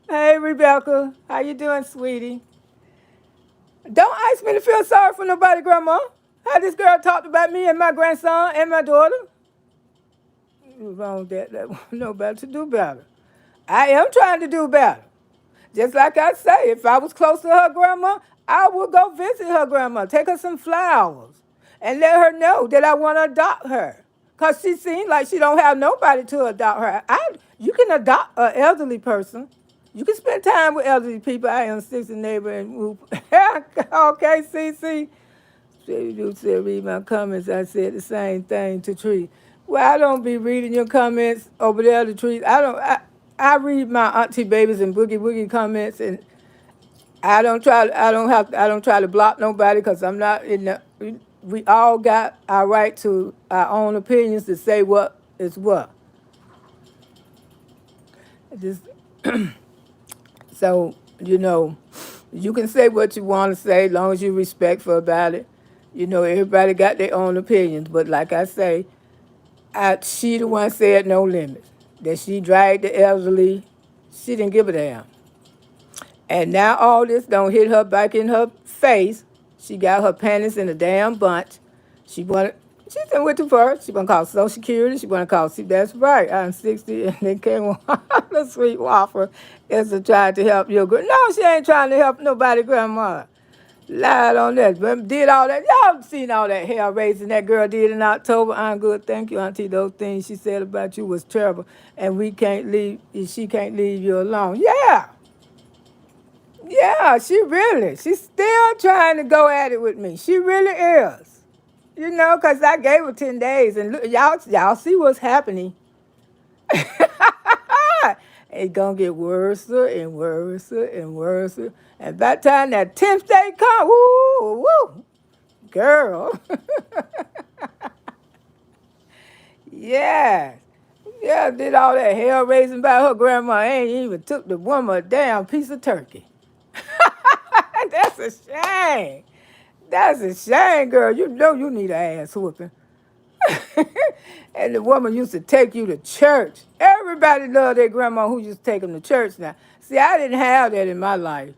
Hey, Rebecca. How you doing, sweetie? Don't ask me to feel sorry for nobody, Grandma. How this girl talked about me and my grandson and my daughter. Wrong that know better to do better. I am trying to do better. Just like I say, if I was close to her grandma, I would go visit her grandma, take her some flowers, and let her know that I want to adopt her. Because she seems like she don't have nobody to adopt her. You can adopt an elderly person. You can spend time with elderly people. I am 60 neighbor and whoop. Okay, CC. You said read my comments. I said the same thing to Tree. Well, I don't be reading your comments over there to Tree. I read my auntie babies and boogie woogie comments, and I don't try to block nobody because I'm not in the. We all got our right to our own opinions to say what is what. Just so you can say what you want to say as long as you're respectful about it. Everybody got their own opinions, but like I say, she the one said no limits. That she dragged the elderly, she didn't give a damn. And now all this don't hit her back in her face. She got her panties in a damn bunch. She's in with the first. She want to call Social Security. She want to call, that's right, I'm 60 and they came on the sweet waffle is to try to help your girl. No, she ain't trying to help nobody, Grandma. Lied on that. But did all that. Y'all seen all that hair raising that girl did in October. I'm good. Thank you, Auntie. Those things she said about you was terrible. And we can't leave, she can't leave you alone. Yeah. Yeah, she's still trying to go at it with me. She really is. You know, because I gave her 10 days. And look, y'all see what's happening. It's going to get worse and worse and worse. And by the time that 10th day comes, woo, girl. Yeah. Yeah, did all that hell raising by her grandma. Ain't even took the woman a damn piece of turkey. That's a shame. That's a shame, girl. You know you need an ass whooping. And the woman used to take you to church. Everybody loved their grandma who used to take them to church now. See, I didn't have that in my life.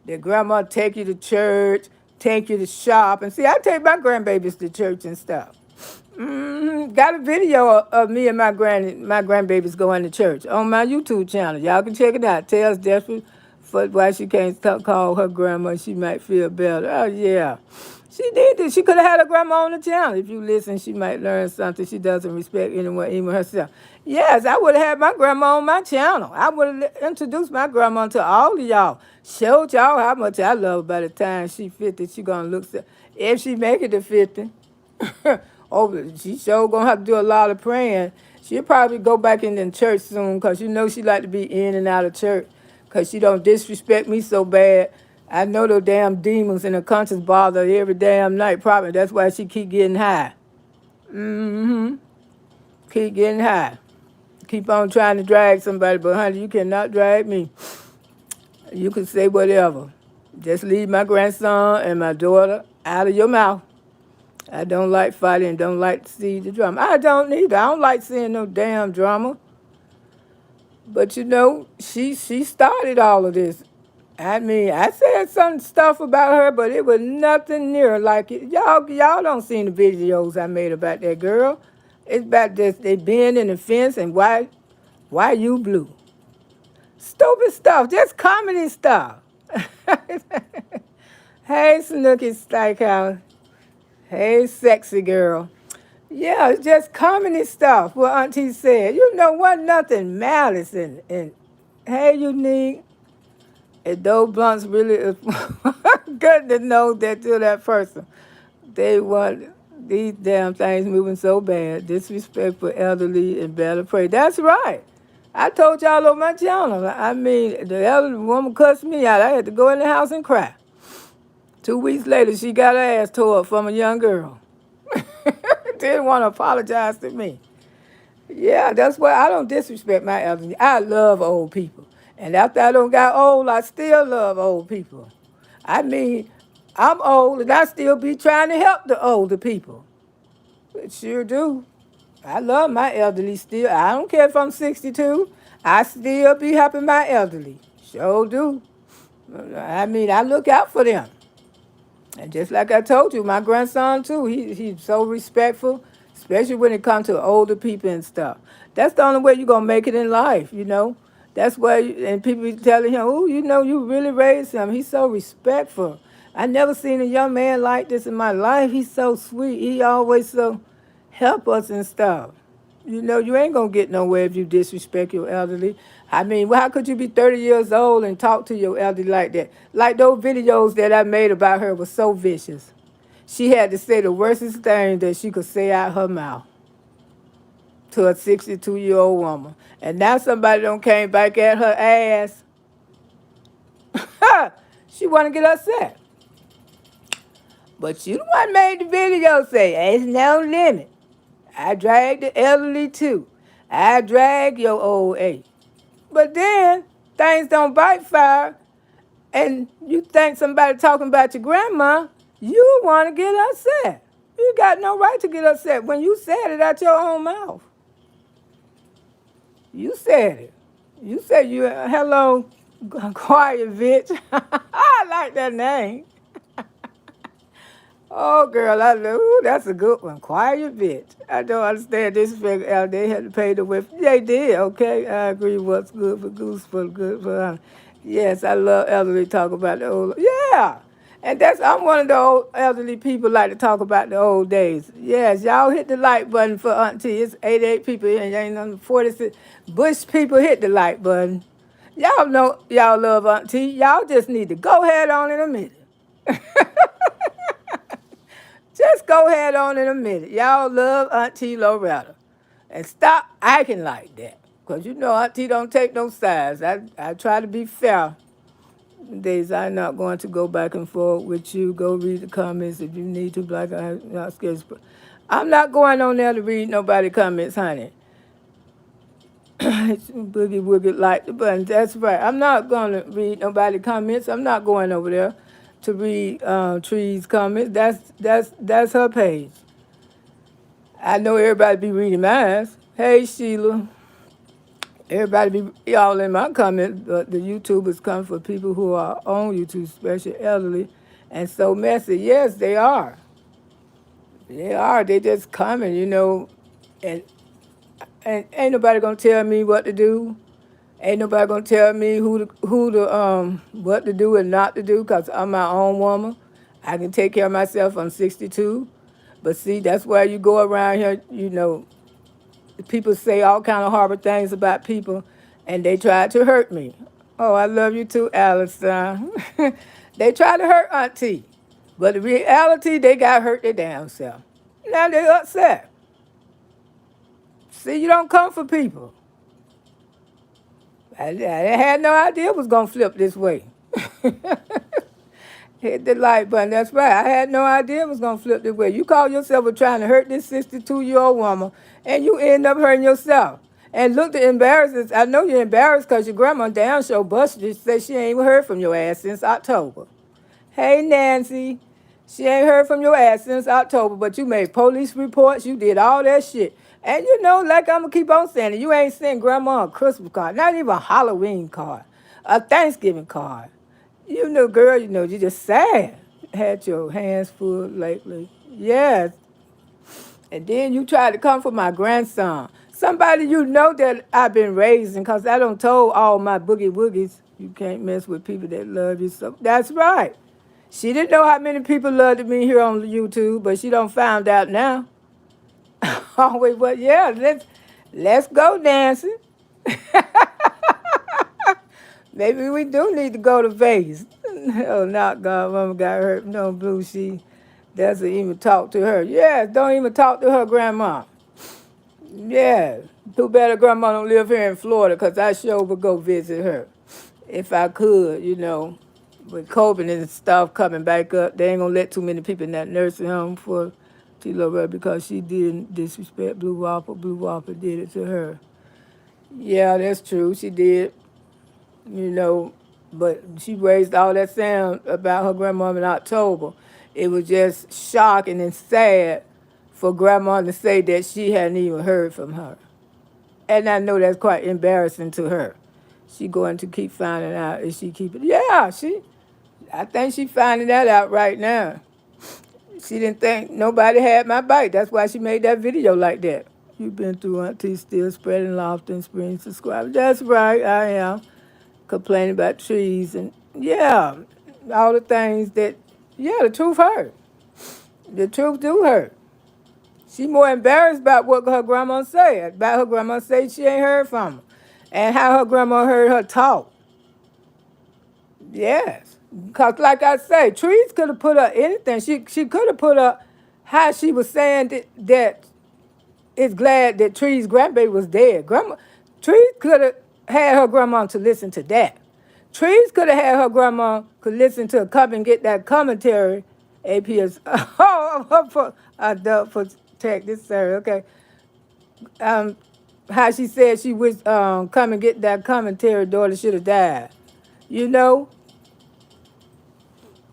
Their grandma take you to church, take you to shop. And see, I take my grandbabies to church and stuff. Got a video of me and my grandbabies going to church on my YouTube channel. Y'all can check it out. Tells desperate for why she can't call her grandma. She might feel better. Oh yeah, she did this. She could have had her grandma on the channel. If you listen, she might learn something. She doesn't respect anyone, even herself. Yes, I would have had my grandma on my channel. I would have introduced my grandma to all of y'all. Showed y'all how much I love her. By the time she 50, she gonna look. If she make it to 50. Oh, she sure gonna have to do a lot of praying. She'll probably go back in the church soon because you know she like to be in and out of church because she don't disrespect me so bad. I know those damn demons in her conscience bother her every damn night. Probably that's why she keep getting high. Mm-hmm. Keep getting high. Keep on trying to drag somebody, but honey, you cannot drag me. You can say whatever. Just leave my grandson and my daughter out of your mouth. I don't like fighting, don't like to see the drama. I don't either. I don't like seeing no damn drama. But you know, she started all of this. I mean, I said some stuff about her, but it was nothing near like it. Y'all don't see the videos I made about that girl. It's about this they being in the fence and why you blue. Stupid stuff, just comedy stuff. Hey, Snooky Steakhouse. Hey, sexy girl. Yeah, it's just comedy stuff, what Auntie said. You know what? Nothing malice and hey, Unique. And those blunts really is good to know that to that person. They want these damn things moving so bad. Disrespectful, elderly, and better pray. That's right. I told y'all on my channel. I mean, the elderly woman cussed me out. I had to go in the house and cry. 2 weeks later, she got her ass tore up from a young girl. Didn't want to apologize to me. Yeah, that's why I don't disrespect my elderly. I love old people. And after I don't got old, I still love old people. I mean, I'm old and I still be trying to help the older people. It sure do. I love my elderly still. I don't care if I'm 62. I still be helping my elderly. Sure do. I mean, I look out for them. And just like I told you, my grandson too, he's so respectful, especially when it comes to older people and stuff. That's the only way you're going to make it in life, you know. That's why, and people be telling him, oh, you know, you really raised him. He's so respectful. I never seen a young man like this in my life. He's so sweet. He always so help us and stuff. You know, you ain't going to get nowhere if you disrespect your elderly. I mean, well, how could you be 30 years old and talk to your elderly like that? Like those videos that I made about her was so vicious. She had to say the worstest thing that she could say out her mouth to a 62-year-old woman. And now somebody done came back at her ass. She want to get upset. But you the one made the video say, there's no limit. I drag the elderly too. I drag your old age. But then things don't bite fire, and you think somebody talking about your grandma, you want to get upset. You got no right to get upset when you said it out your own mouth. You said it. You said you, hello, quiet bitch. I like that name. Oh, girl, I know. Ooh, that's a good one. Quiet bitch. I don't understand this. They had to pay the way. They did, okay? I agree. What's good for goose for good for honey. Yes, I love elderly talk about the old. Yeah. And I'm one of the old elderly people like to talk about the old days. Yes, y'all hit the like button for Auntie. It's 88 people here and ain't none 46. Bush people hit the like button. Y'all know y'all love Auntie. Y'all just need to go ahead on in a minute. Just go ahead on in a minute. Y'all love Auntie Loretta. And stop acting like that. Because you know Auntie don't take no sides. I try to be fair. Days I'm not going to go back and forth with you. Go read the comments if you need to. Like I'm not scared. I'm not going on there to read nobody comments, honey. Boogie woogie like the button. That's right. I'm not going to read nobody comments. I'm not going over there to read Tree's comments. That's her page. I know everybody be reading mine. Hey Sheila. Everybody be all in my comments, but the YouTubers come for people who are on YouTube, especially elderly, and so messy. Yes, they are. They are. They just coming, and ain't nobody gonna tell me what to do. Ain't nobody gonna tell me who to what to do and not to do, cause I'm my own woman. I can take care of myself. I'm 62, but see, that's why you go around here. People say all kind of horrible things about people, and they tried to hurt me. Oh, I love you too, Alistair. They tried to hurt Auntie, but in reality, they got hurt their damn self. Now they upset. See, you don't come for people. I had no idea it was gonna flip this way. Hit the like button. That's right. I had no idea it was gonna flip this way. You call yourself a trying to hurt this 62-year-old woman, and you end up hurting yourself. And look, the embarrassment. I know you're embarrassed because your grandma down show busted you. Say she ain't even heard from your ass since October. Hey Nancy, she ain't heard from your ass since October, but you made police reports. You did all that shit. And like I'm gonna keep on saying it, you ain't sent grandma a Christmas card, not even a Halloween card, a Thanksgiving card. Girl, you just sad. Had your hands full lately. Yes. And then you tried to come for my grandson. Somebody that I've been raising, because I don't told all my boogie woogies, you can't mess with people that love you. So that's right. She didn't know how many people loved me here on YouTube, but she don't found out now. Always, but yeah, let's go, Nancy. Maybe we do need to go to Vegas. Oh, not God, Mama got hurt. No, Blue, she doesn't even talk to her. Yeah, don't even talk to her grandma. Yeah, too bad her grandma don't live here in Florida, because I sure would go visit her if I could, With COVID and stuff coming back up, they ain't gonna let too many people in that nursing home for T. Loretta, because she didn't disrespect Blue Whopper. Blue Whopper did it to her. Yeah, that's true. She did. But she raised all that sound about her grandmother in October. It was just shocking and sad for grandma to say that she hadn't even heard from her. And I know that's quite embarrassing to her. She going to keep finding out if she keep it. Yeah, I think she finding that out right now. She didn't think nobody had my bike. That's why she made that video like that. You've been through Auntie, still spreading love and spring subscribers. That's right, I am. Complaining about trees and, yeah, all the things that, yeah, the truth hurt. The truth do hurt. She more embarrassed about what her grandma said. About her grandma said she ain't heard from her. And how her grandma heard her talk. Yes. Because like I say, Trees could have put up anything. She could have put up how she was saying that it's glad that Trees' grandbaby was dead. Trees could have had her grandma to listen to that. Trees could have had her grandma could listen to come and get that commentary. APS. For tech this sir. Okay. How she said she was come and get that commentary. Daughter should have died.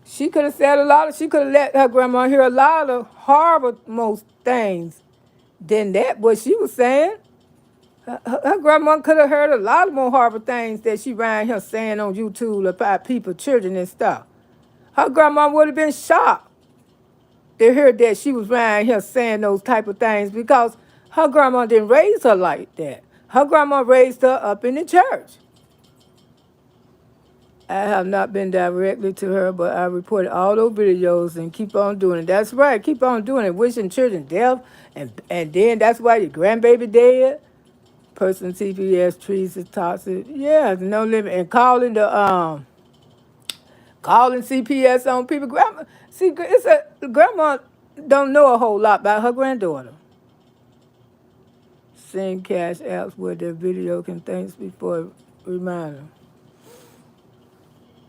She could have said a lot of. She could have let her grandma hear a lot of horrible most things than that. What she was saying. Her grandma could have heard a lot more horrible things that she ran here saying on YouTube about people, children and stuff. Her grandma would have been shocked to hear that she was around here saying those type of things, because her grandma didn't raise her like that. Her grandma raised her up in the church. I have not been directly to her, but I reported all those videos and keep on doing it. That's right, keep on doing it. Wishing children death, and then that's why your grandbaby dead. Person CPS trees is toxic. Yeah, no limit. And calling CPS on people. Grandma, see, grandma don't know a whole lot about her granddaughter. Send cash apps where their video can thanks before reminder.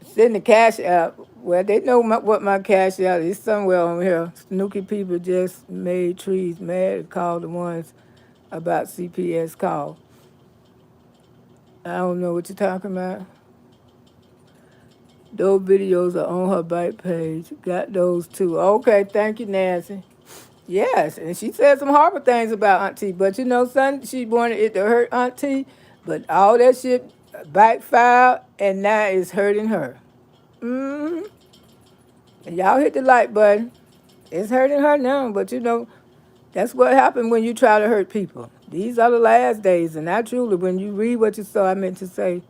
Send the cash app. Well, they know what my cash app is somewhere on here. Snooky people just made trees mad and called the ones about CPS call. I don't know what you're talking about. Those videos are on her bike page. Got those too. Okay, thank you, Nancy. Yes, and she said some horrible things about Auntie, but you know, son, she wanted it to hurt Auntie, but all that shit backfired, and now it's hurting her. Mm-hmm. And y'all hit the like button. It's hurting her now, but you know, that's what happened when you try to hurt people. These are the last days, and I truly, when you read what you saw, I meant to say,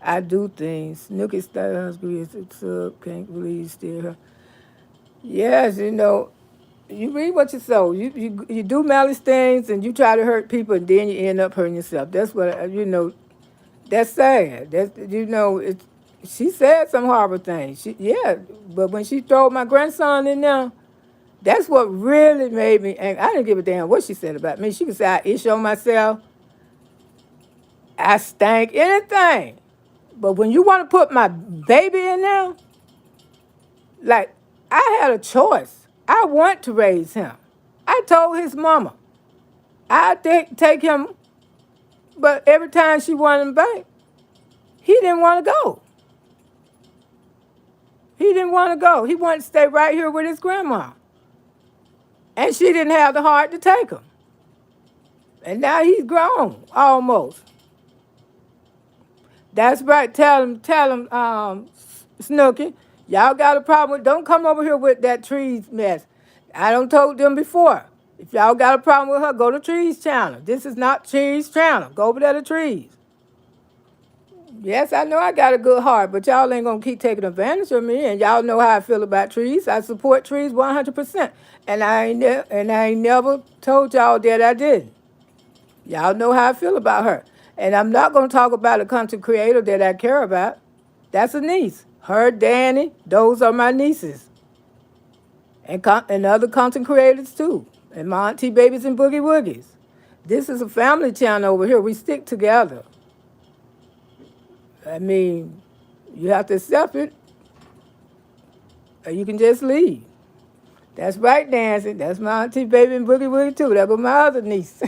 I do things. Nookie Styles, it's up, can't believe you still here. Yes, you know, you read what you sow. You do malice things, and you try to hurt people, and then you end up hurting yourself. That's what, you know, that's sad. That's, you know, she said some horrible things. Yeah, but when she threw my grandson in there, that's what really made me angry. I didn't give a damn what she said about me. She could say I itch on myself, I stank, anything. But when you want to put my baby in there, like, I had a choice. I want to raise him. I told his mama, I'd take him, but every time she wanted him back, he didn't want to go. He didn't want to go. He wanted to stay right here with his grandma. And she didn't have the heart to take him. And now he's grown, almost. That's right. Tell him, Snooky, y'all got a problem with, don't come over here with that trees mess. I done told them before. If y'all got a problem with her, go to Trees channel. This is not Trees channel. Go over there to Trees. Yes, I know I got a good heart, but y'all ain't gonna keep taking advantage of me. And y'all know how I feel about trees. I support trees 100%, and I ain't never told y'all that I didn't. Y'all know how I feel about her, and I'm not gonna talk about a content creator that I care about. That's a niece. Her, Danny, those are my nieces, and other content creators too, and my auntie babies and boogie woogies. This is a family channel over here. We stick together. I mean, you have to accept it, or you can just leave. That's right, Nancy. That's my auntie, baby, and boogie woogie too. That was my other niece.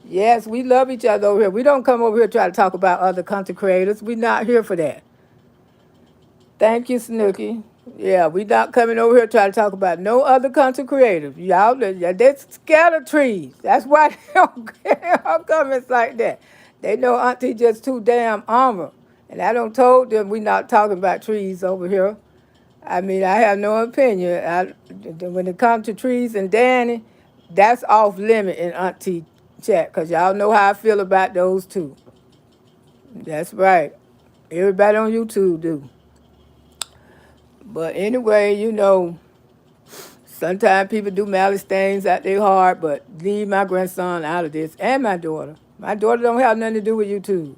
Yes, we love each other over here. We don't come over here try to talk about other content creators. We're not here for that. Thank you, Snooky. Yeah, we not coming over here trying to talk about no other content creators. Y'all, they scatter trees. That's why they don't get our comments like that. They know Auntie just too damn armor. And I don't told them we not talking about trees over here. I mean, I have no opinion. When it comes to trees and Danny, that's off limit in Auntie chat, because y'all know how I feel about those two. That's right. Everybody on YouTube do. But anyway, you know, sometimes people do malice things out their heart, but leave my grandson out of this, and my daughter. My daughter don't have nothing to do with YouTube.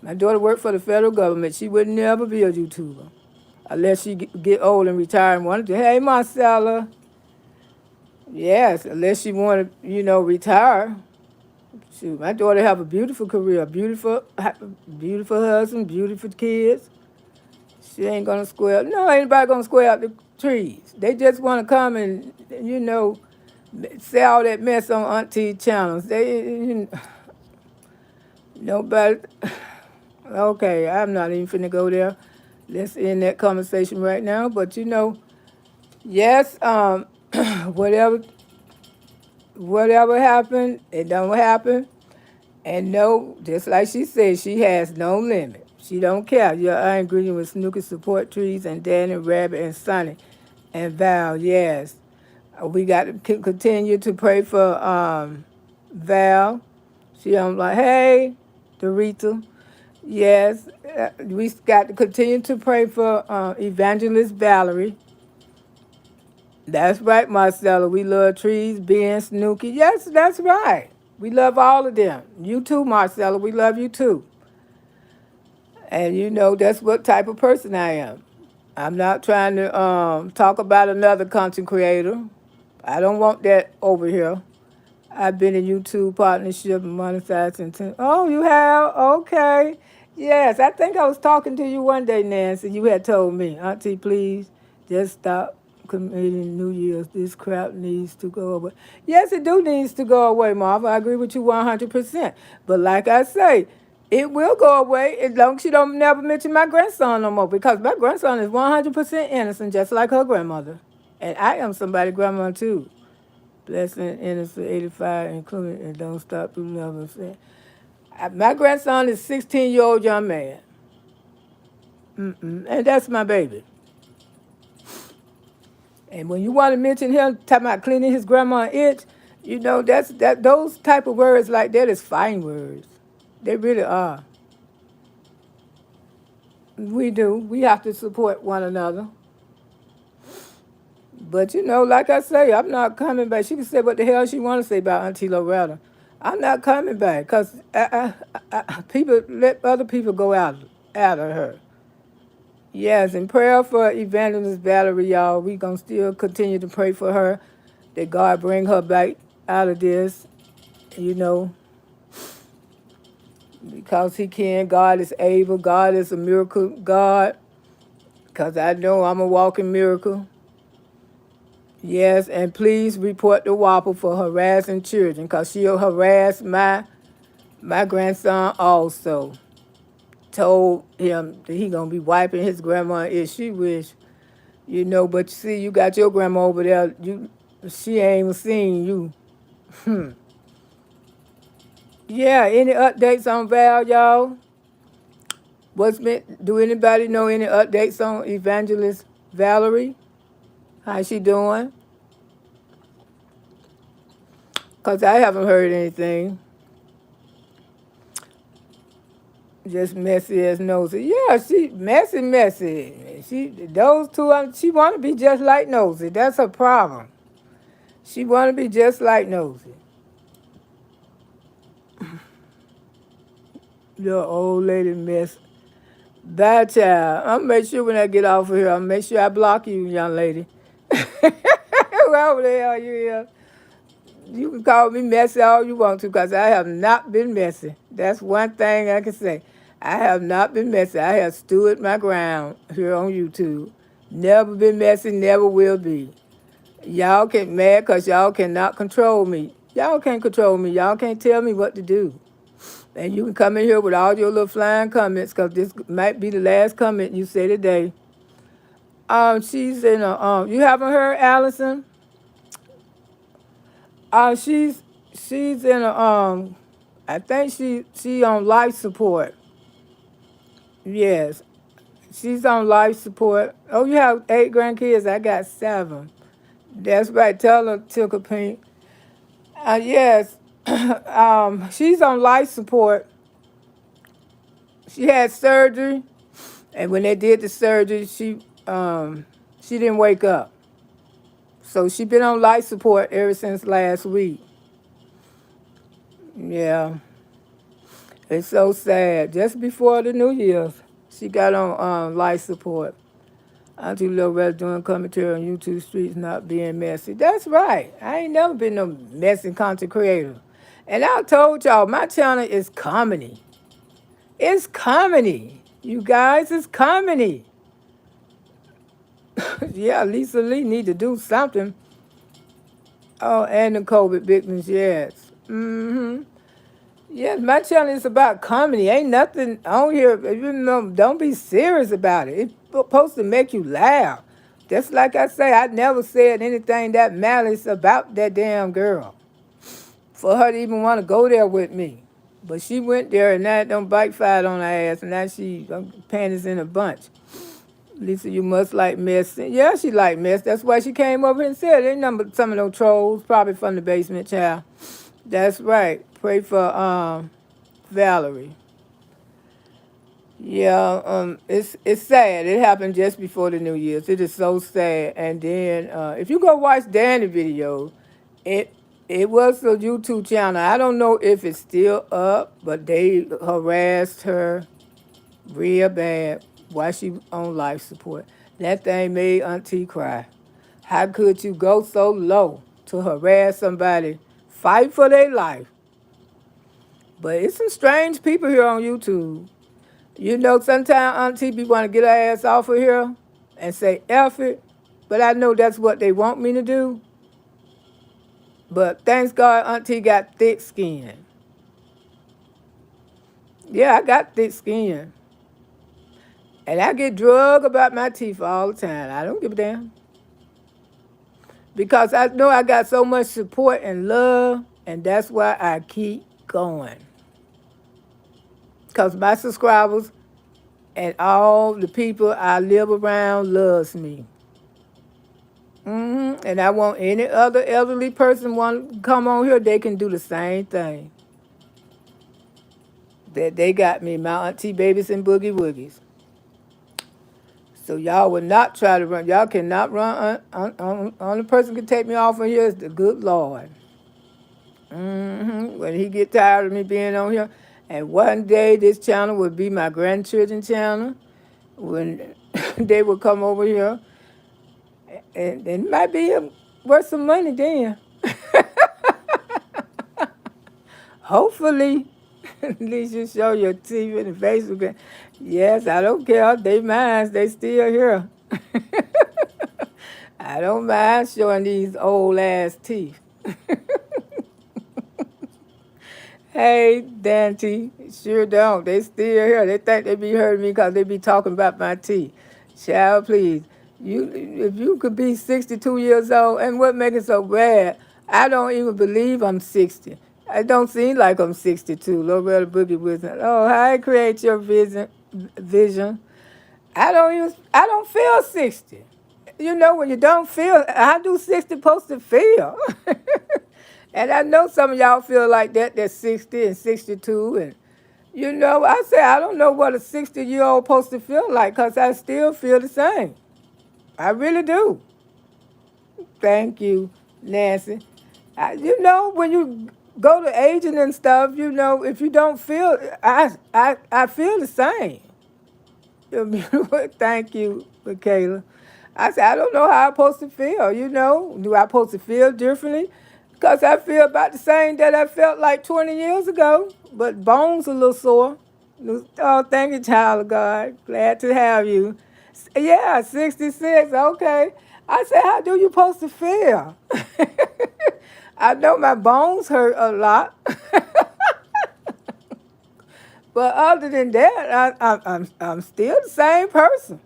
My daughter worked for the federal government. She would never be a YouTuber unless she get old and retire and wanted to. Hey, Marcella. Yes, unless she wanted, you know, retire. Shoot, my daughter have a beautiful career, beautiful husband, beautiful kids. She ain't gonna square. No, ain't nobody gonna square up the trees. They just want to come and, you know, say all that mess on Auntie channels. Nobody. Okay, I'm not even finna go there. Let's end that conversation right now. But you know, yes, whatever happened, it don't happen. And no, just like she said, she has no limit. She don't care. Your ingredient with Snooky support trees and Danny, Rabbit, and Sonny, and Val. Yes, we got to continue to pray for Val. She like, hey, Dorita. Yes, we got to continue to pray for Evangelist Valerie. That's right, Marcella. We love Trees, Ben, Snooky. Yes, that's right. We love all of them. You too, Marcella. We love you too. And you know that's what type of person I am. I'm not trying to talk about another content creator. I don't want that over here. I've been in YouTube partnership and monetizing. Oh, you have? Okay. Yes, I think I was talking to you one day, Nancy. You had told me, Auntie, please just stop committing New Year's. This crap needs to go away. Yes, it do needs to go away, Marva. I agree with you 100%. But like I say, it will go away as long as you don't never mention my grandson no more, because my grandson is 100% innocent, just like her grandmother. And I am somebody's grandma too. Blessing innocent 85, including and don't stop through love and sin. My grandson is 16-year-old young man. And that's my baby. And when you want to mention him, talking about cleaning his grandma itch, you know, those type of words like that is fine words. They really are. We do. We have to support one another. But you know, like I say, I'm not coming back. She can say what the hell she want to say about Auntie Loretta. I'm not coming back because people let other people go out of her. Yes, in prayer for Evangelist Valerie, y'all. We gonna still continue to pray for her that God bring her back out of this. You know, because He can. God is able. God is a miracle God. Because I know I'm a walking miracle. Yes, and please report to Whopper for harassing children, because she'll harass my grandson also. Told him that he gonna be wiping his grandma if she wish, you know. But you see, you got your grandma over there. She ain't even seen you. Yeah. Any updates on Val, y'all? Do anybody know any updates on Evangelist Valerie? How's she doing? Cause I haven't heard anything. Just messy as Nosy. Yeah, she messy. Those two. She want to be just like Nosy. That's her problem. She want to be just like Nosy. Your old lady mess. Bad child. I'll make sure when I get off of here, I'll make sure I block you, young lady. Whoever the hell you is. You can call me messy all you want to, because I have not been messy. That's one thing I can say. I have not been messy. I have stood my ground here on YouTube. Never been messy, never will be. Y'all get mad because y'all cannot control me. Y'all can't control me. Y'all can't tell me what to do. And you can come in here with all your little flying comments, because this might be the last comment you say today. She's in a, you haven't heard Allison? She's in a, I think she on life support. Yes, she's on life support. Oh, you have 8 grandkids. I got 7. That's right. Tell her, Tickle Pink. Yes, she's on life support. She had surgery, and when they did the surgery, she didn't wake up. So she been on life support ever since last week. Yeah, it's so sad. Just before the New Year's, she got on life support. Auntie Loretta doing commentary on YouTube streets not being messy. That's right. I ain't never been no messy content creator. And I told y'all, my channel is comedy. It's comedy. You guys, it's comedy. Yeah, Lisa Lee need to do something. Oh, and the COVID victims, yes. Yes, my channel is about comedy. Ain't nothing on here. You know, don't be serious about it. It's supposed to make you laugh. Just like I say, I never said anything that malice about that damn girl for her to even want to go there with me. But she went there, and now it don't backfire on her ass, and now she panties in a bunch. Lisa, you must like mess. Yeah, she like mess. That's why she came over and said it. Ain't number some of those trolls, probably from the basement, child. That's right. Pray for Valerie. Yeah, it's sad. It happened just before the New Year's. It is so sad. And then if you go watch Danny video, it it was a YouTube channel. I don't know if it's still up, but they harassed her real bad while she on life support. That thing made Auntie cry. How could you go so low to harass somebody, fight for their life? But it's some strange people here on YouTube. You know, sometimes Auntie be want to get her ass off of here and say F it, but I know that's what they want me to do. But thanks God, Auntie got thick skin. Yeah, I got thick skin. And I get drug about my teeth all the time. I don't give a damn. Because I know I got so much support and love, and that's why I keep going. Because my subscribers and all the people I live around loves me. And I want any other elderly person want to come on here, they can do the same thing. That they got me, my auntie babies and boogie woogies. So y'all will not try to run. Y'all cannot run. Only person can take me off of here is the good Lord. When he get tired of me being on here. And one day this channel would be my grandchildren channel. When they would come over here. And it might be worth some money then. Hopefully. At least you show your teeth in the Facebook. Yes, I don't care. They mine. They still here. I don't mind showing these old ass teeth. Hey, Dante, sure don't. They still here. They think they be hurting me because they be talking about my teeth. Child, please. If you could be 62 years old, and what makes it so bad, I don't even believe I'm 60. I don't seem like I'm 62. Loretta Boogie Wisdom. Oh, how I create your vision. I don't feel 60. You know, when you don't feel, how do 60 supposed to feel? And I know some of y'all feel like that, they're 60 and 62. And, you know, I say I don't know what a 60-year-old supposed to feel like because I still feel the same. I really do. Thank you, Nancy. You know, when you go to aging and stuff, you know, if you don't feel, I feel the same. Thank you, Michaela. I said, I don't know how I'm supposed to feel, you know. Do I supposed to feel differently? Because I feel about the same that I felt like 20 years ago, but bones a little sore. Oh, thank you, child of God. Glad to have you. Yeah, 66, okay. I said, how do you supposed to feel? I know my bones hurt a lot. But other than that, I'm still the same person.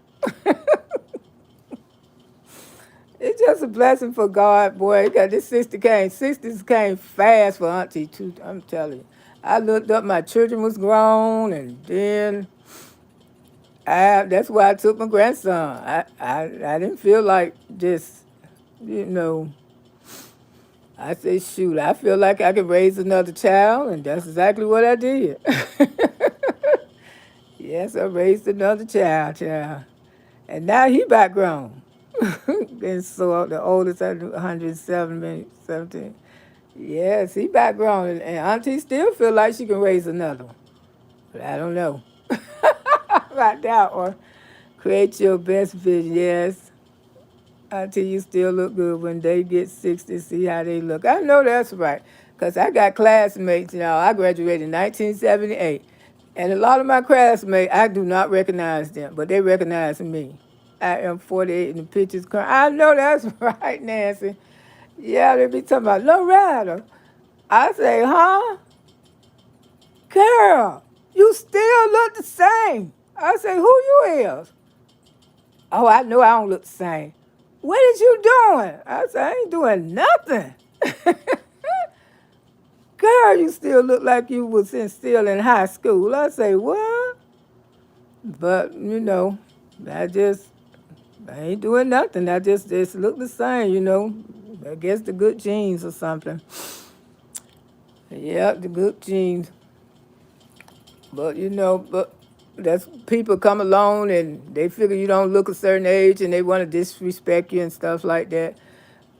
It's just a blessing for God, boy. Got this 60s came fast for Auntie too. I'm telling you. I looked up, my children was grown, and then that's why I took my grandson. I didn't feel like just, you know. I said, shoot, I feel like I could raise another child, and that's exactly what I did. Yes, I raised another child. And now he back grown. And so the oldest at 107, maybe 17. Yes, he back grown. And Auntie still feel like she can raise another one. But I don't know. About that one. Create your best vision, yes. Auntie, you still look good when they get 60, see how they look. I know that's right. Because I got classmates, you know. I graduated in 1978. And a lot of my classmates, I do not recognize them, but they recognize me. I am 48 in the pictures. I know that's right, Nancy. Yeah, they be talking about Loretta. I say, huh? Girl, you still look the same. I say, who you is? Oh, I know I don't look the same. What is you doing? I say, I ain't doing nothing. Girl, you still look like you was still in high school. I say, what? But, you know, I ain't doing nothing. I just look the same, you know. I guess the good genes or something. Yeah, the good genes. But, you know, That's people come along and they figure you don't look a certain age and they want to disrespect you and stuff like that.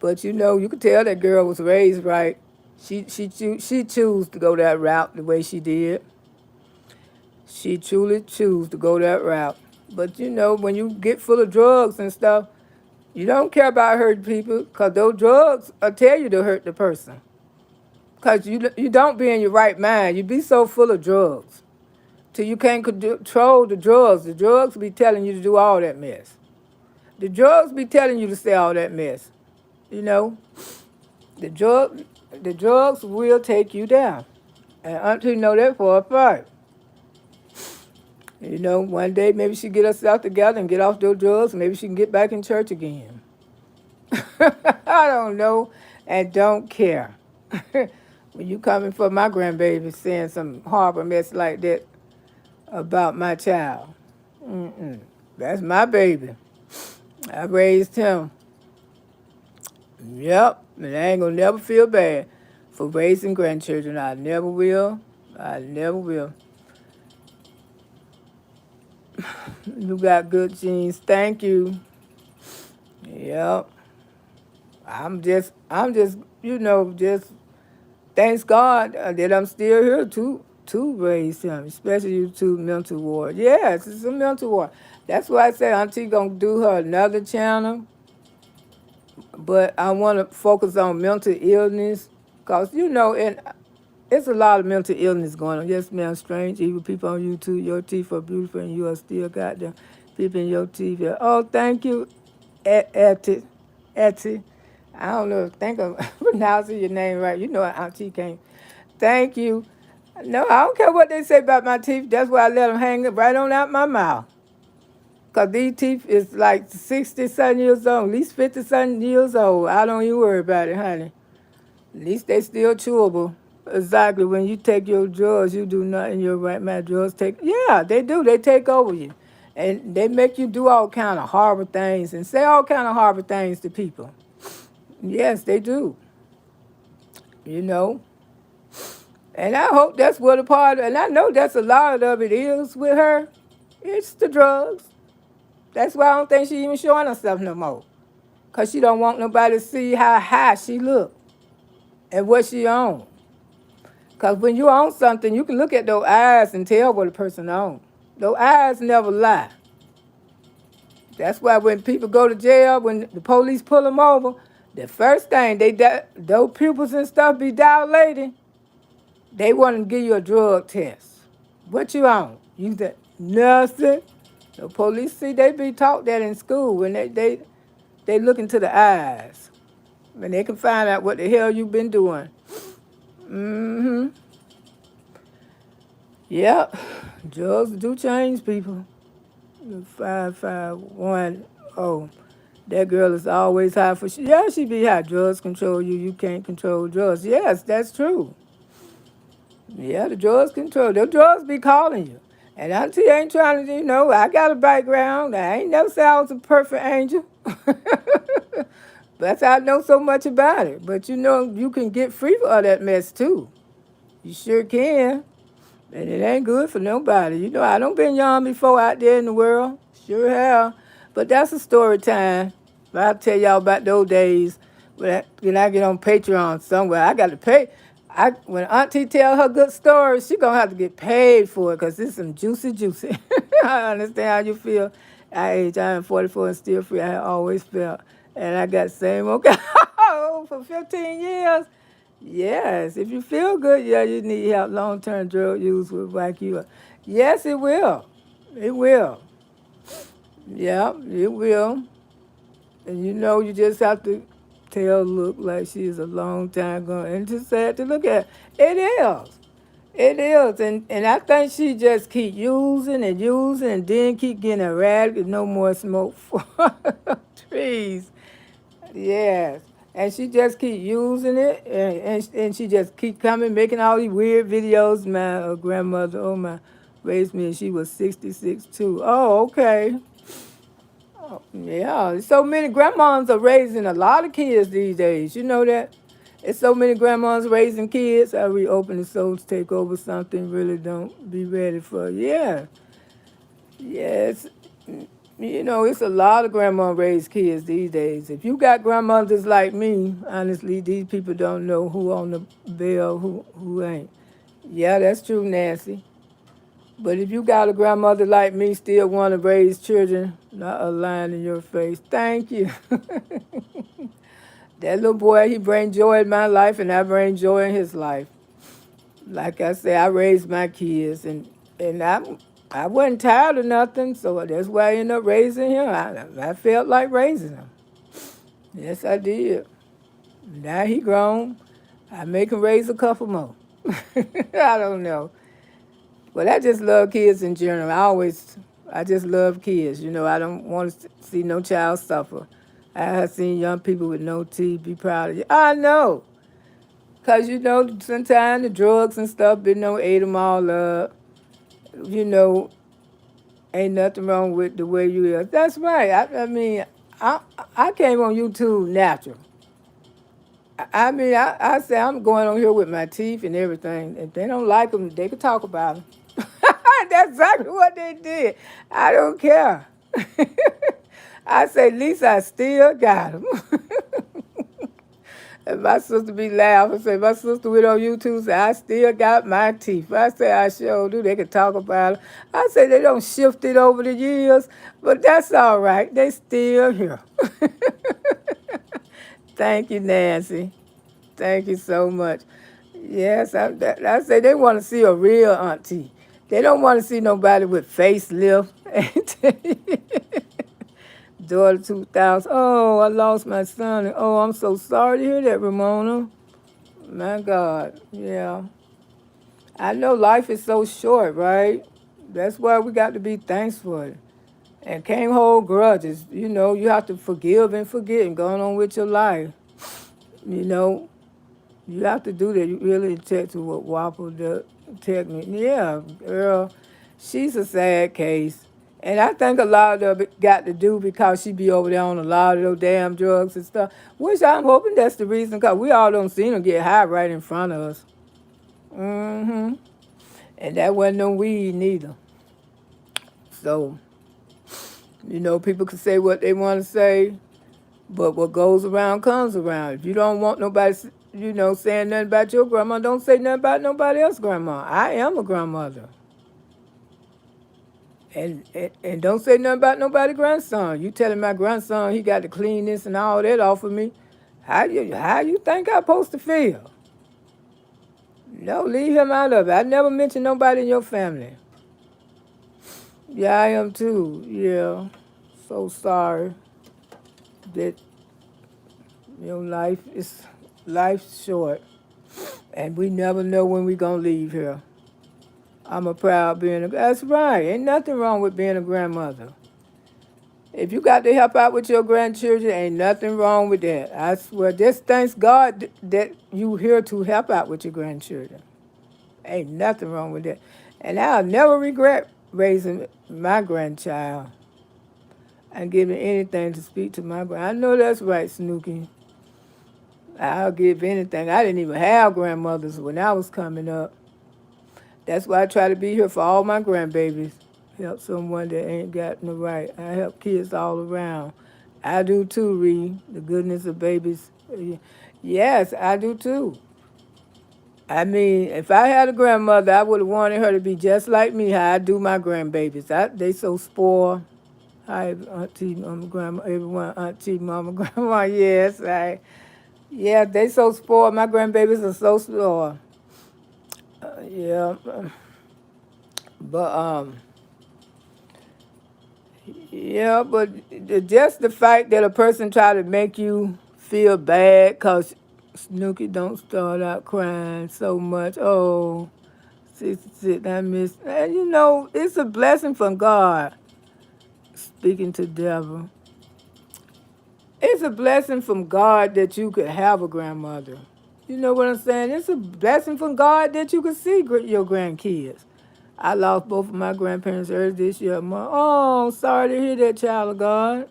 But you could tell that girl was raised right. She chose to go that route the way she did. She truly chose to go that route. But when you get full of drugs and stuff, you don't care about hurting people because those drugs will tell you to hurt the person. Because you don't be in your right mind. You be so full of drugs till you can't control the drugs. The drugs be telling you to do all that mess. The drugs be telling you to say all that mess. You know, the drug, the drugs will take you down. And Auntie know that for a fact. One day maybe she get herself together and get off those drugs. Maybe she can get back in church again. I don't know and don't care. When you coming for my grandbaby saying some horrible mess like that about my child. Mm-mm. That's my baby. I raised him. Yep. And I ain't gonna never feel bad for raising grandchildren. I never will. I never will. You got good genes. Thank you. Yep. I'm just, just thanks God that I'm still here to raise him, especially you two mental ward. Yes, it's a mental ward. That's why I say Auntie gonna do her another channel, but I want to focus on mental illness, cause and it's a lot of mental illness going on. Yes, ma'am, strange. Even people on YouTube, your teeth are beautiful, and you are still got them people in your teeth. Yeah. Oh, thank you, Etty. Etty. I don't know. Think I'm pronouncing your name right. You know, Auntie can't. Thank you. No, I don't care what they say about my teeth. That's why I let them hang right on out my mouth. Because these teeth is like 60-something years old, at least 50-something years old. I don't even worry about it, honey. At least they still chewable. Exactly. When you take your drugs, you do nothing. Your right mind drugs take. Yeah, they do. They take over you, and they make you do all kind of horrible things and say all kind of horrible things to people. Yes, they do. You know, and I hope that's what a part. And I know that's a lot of it is with her. It's the drugs. That's why I don't think she even showing herself no more, cause she don't want nobody to see how high she look and what she own. Because when you own something, you can look at those eyes and tell what a person owns. Those eyes never lie. That's why when people go to jail, when the police pull them over, the first thing those pupils and stuff be dilated, they want to give you a drug test. What you own? You said, nothing. The police, see, they be taught that in school when they look into the eyes. And they can find out what the hell you've been doing. Mm-hmm. Yep. Drugs do change people. 5510. That girl is always high for yeah, she be high. Drugs control you. You can't control drugs. Yes, that's true. Yeah, the drugs control. The drugs be calling you. And Auntie ain't trying to, I got a background. I ain't never said I was a perfect angel. That's how I know so much about it. But you can get free of that mess too. You sure can. And it ain't good for nobody. I don't been young before out there in the world. Sure have. But that's a story time. I'll tell y'all about those days when I get on Patreon somewhere. I got to pay. When Auntie tell her good stories, she gonna have to get paid for it because it's some juicy, juicy. I understand how you feel. I am 44 and still free. I always felt. And I got the same old for 15 years. Yes, if you feel good, yeah, you need help. Long-term drug use will whack you up. Yes, it will. It will. Yeah, it will. And you just have to look like she's a long time gone. And it's sad to look at. It is. It is. And I think she just keep using and then keep getting erratic. No more smoke for trees. Yes. And she just keep using it, and she just keep coming, making all these weird videos. My grandmother, raised me, and she was 66 too. Oh, okay. Oh, yeah. So many grandmas are raising a lot of kids these days. You know that? It's so many grandmas raising kids. I reopen the souls take over something. Really don't be ready for. Yeah. Yes, you know, it's a lot of grandma raised kids these days. If you got grandmothers like me, honestly, these people don't know who on the bill, who ain't. Yeah, that's true, Nancy. But if you got a grandmother like me, still want to raise children, not a line in your face. Thank you. That little boy, he bring joy in my life, and I bring joy in his life. Like I say, I raised my kids, and I wasn't tired of nothing, so that's why I ended up raising him. I felt like raising him. Yes, I did. Now he grown. I make him raise a couple more. I don't know. But I just love kids in general. I just love kids. You know, I don't want to see no child suffer. I have seen young people with no teeth be proud of you. I know. Because, you know, sometimes the drugs and stuff, you know, ate them all up. You know, ain't nothing wrong with the way you is. That's right. I mean, I I came on YouTube natural. I say I'm going on here with my teeth and everything. If they don't like them, they can talk about them. That's exactly what they did. I don't care. I say, at least I still got them. And my sister be laughing. Say, my sister went on YouTube, say, I still got my teeth. I say, I sure do. They can talk about it. I say, they don't shift it over the years, but that's all right. They still here. Thank you, Nancy. Thank you so much. Yes, I say they want to see a real auntie. They don't want to see nobody with facelift. Daughter 2000. Oh, I lost my son. Oh, I'm so sorry to hear that, Ramona. My God, yeah. I know life is so short, right? That's why we got to be thankful and can't hold grudges. You know, you have to forgive and forget and go on with your life. You know, you have to do that. You really take to what Wapple the technique. Yeah, girl, she's a sad case. And I think a lot of it got to do because she be over there on a lot of those damn drugs and stuff. Which I'm hoping that's the reason, because we all don't see her get high right in front of us. Mm-hmm. And that wasn't no weed neither. So, you know, people can say what they want to say, but what goes around comes around. If you don't want nobody, you know, saying nothing about your grandma, don't say nothing about nobody else's grandma. I am a grandmother. And don't say nothing about nobody's grandson. You telling my grandson he got to clean this and all that off of me. How you think I'm supposed to feel? No, leave him out of it. I never mentioned nobody in your family. Yeah, I am too. Yeah. So sorry that your life's short. And we never know when we gonna leave here. I'm a proud being that's right. Ain't nothing wrong with being a grandmother. If you got to help out with your grandchildren, ain't nothing wrong with that. I swear, just thanks God that you here to help out with your grandchildren. Ain't nothing wrong with that. And I'll never regret raising my grandchild and giving anything to speak to my grand. I know that's right, Snooky. I'll give anything. I didn't even have grandmothers when I was coming up. That's why I try to be here for all my grandbabies. Help someone that ain't got no right. I help kids all around. I do too, Ree. The goodness of babies. Yes, I do too. I mean, if I had a grandmother, I would have wanted her to be just like me, how I do my grandbabies. They so spoiled. Hi, Auntie, Mama, Grandma, everyone, Auntie, Mama, Grandma, yes, yeah, they so spoiled. My grandbabies are so spoiled. Yeah, but yeah, but just the fact that a person try to make you feel bad because Snooky don't start out crying so much. Oh, sit, I miss. And you know, it's a blessing from God. Speaking to devil, it's a blessing from God that you could have a grandmother. You know what I'm saying? It's a blessing from God that you could see your grandkids. I lost both of my grandparents early this year. Oh, sorry to hear that, child of God.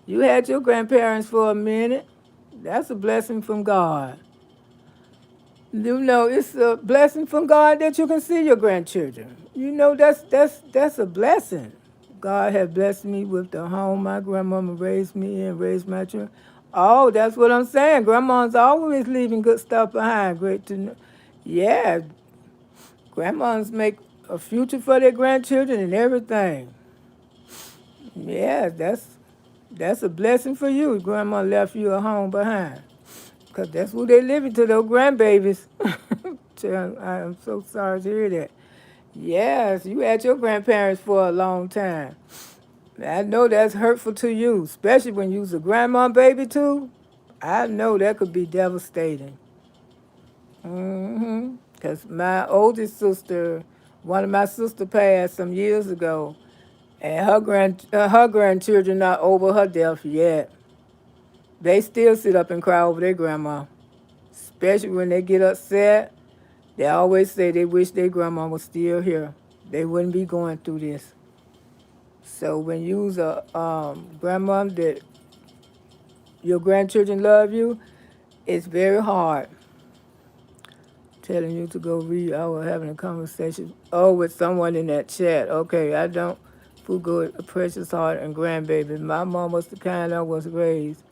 You had your grandparents for a minute. That's a blessing from God. You know, it's a blessing from God that you can see your grandchildren. You know, that's a blessing. God has blessed me with the home my grandmama raised me in, raised my children. Oh, that's what I'm saying. Grandma's always leaving good stuff behind. Great to know. Yeah, grandmas make a future for their grandchildren and everything. Yeah, that's a blessing for you. Grandma left you a home behind. Because that's who they living to, those grandbabies. I'm so sorry to hear that. Yes, you had your grandparents for a long time. I know that's hurtful to you, especially when you was a grandma baby too. I know that could be devastating. Because my oldest sister, one of my sister passed some years ago, and her grandchildren not over her death yet. They still sit up and cry over their grandma, especially when they get upset. They always say they wish their grandma was still here. They wouldn't be going through this. So when you's a grandma that your grandchildren love you, it's very hard. Telling you to go read. I was having a conversation. Oh, with someone in that chat. Okay, I don't. Who good, a precious heart and grandbaby. My mom was the kind I was raised.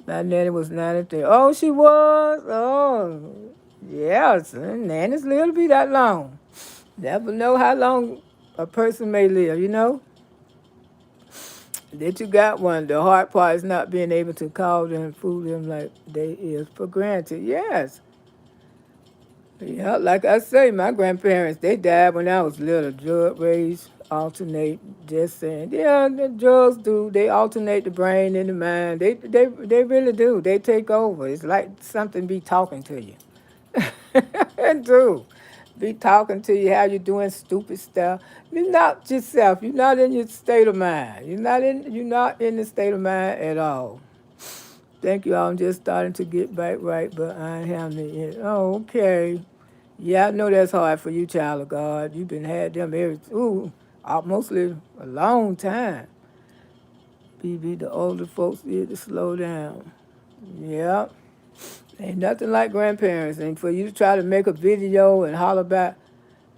My nanny was 93. Oh, she was? Oh, yes. Nannies live to be that long. Never know how long a person may live, you know? That you got one. The hard part is not being able to call them and fool them like they is for granted. Yes. Yeah, like I say, my grandparents, they died when I was little. Drug raised, alternate, just saying. Yeah, the drugs do. They alternate the brain and the mind. They really do. They take over. It's like something be talking to you. It do. Be talking to you how you doing stupid stuff. You're not yourself. You're not in your state of mind. You're not in the state of mind at all. Thank you. I'm just starting to get back right, but I ain't having it yet. Oh, okay. Yeah, I know that's hard for you, child of God. You've been had them mostly a long time. BB, the older folks need to slow down. Yep. Ain't nothing like grandparents. And for you to try to make a video and holler about,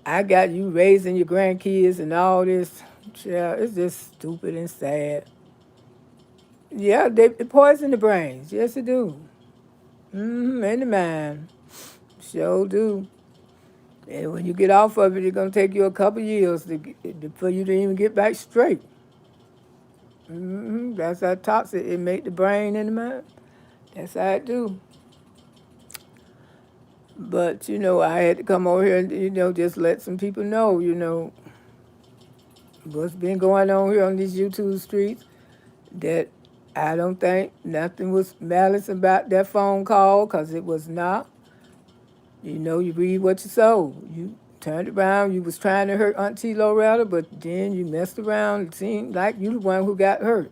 I got you raising your grandkids and all this, child, it's just stupid and sad. Yeah, they poison the brains. Yes, they do. And the mind. Sure do. And when you get off of it, it's going to take you a couple years for you to even get back straight. That's how toxic it make the brain and the mind. That's how it do. But, I had to come over here and, just let some people know, what's been going on here on these YouTube streets, that I don't think nothing was malice about that phone call, because it was not. You read what you sow. You turned around, you was trying to hurt Auntie Loretta, but then you messed around. It seemed like you the one who got hurt.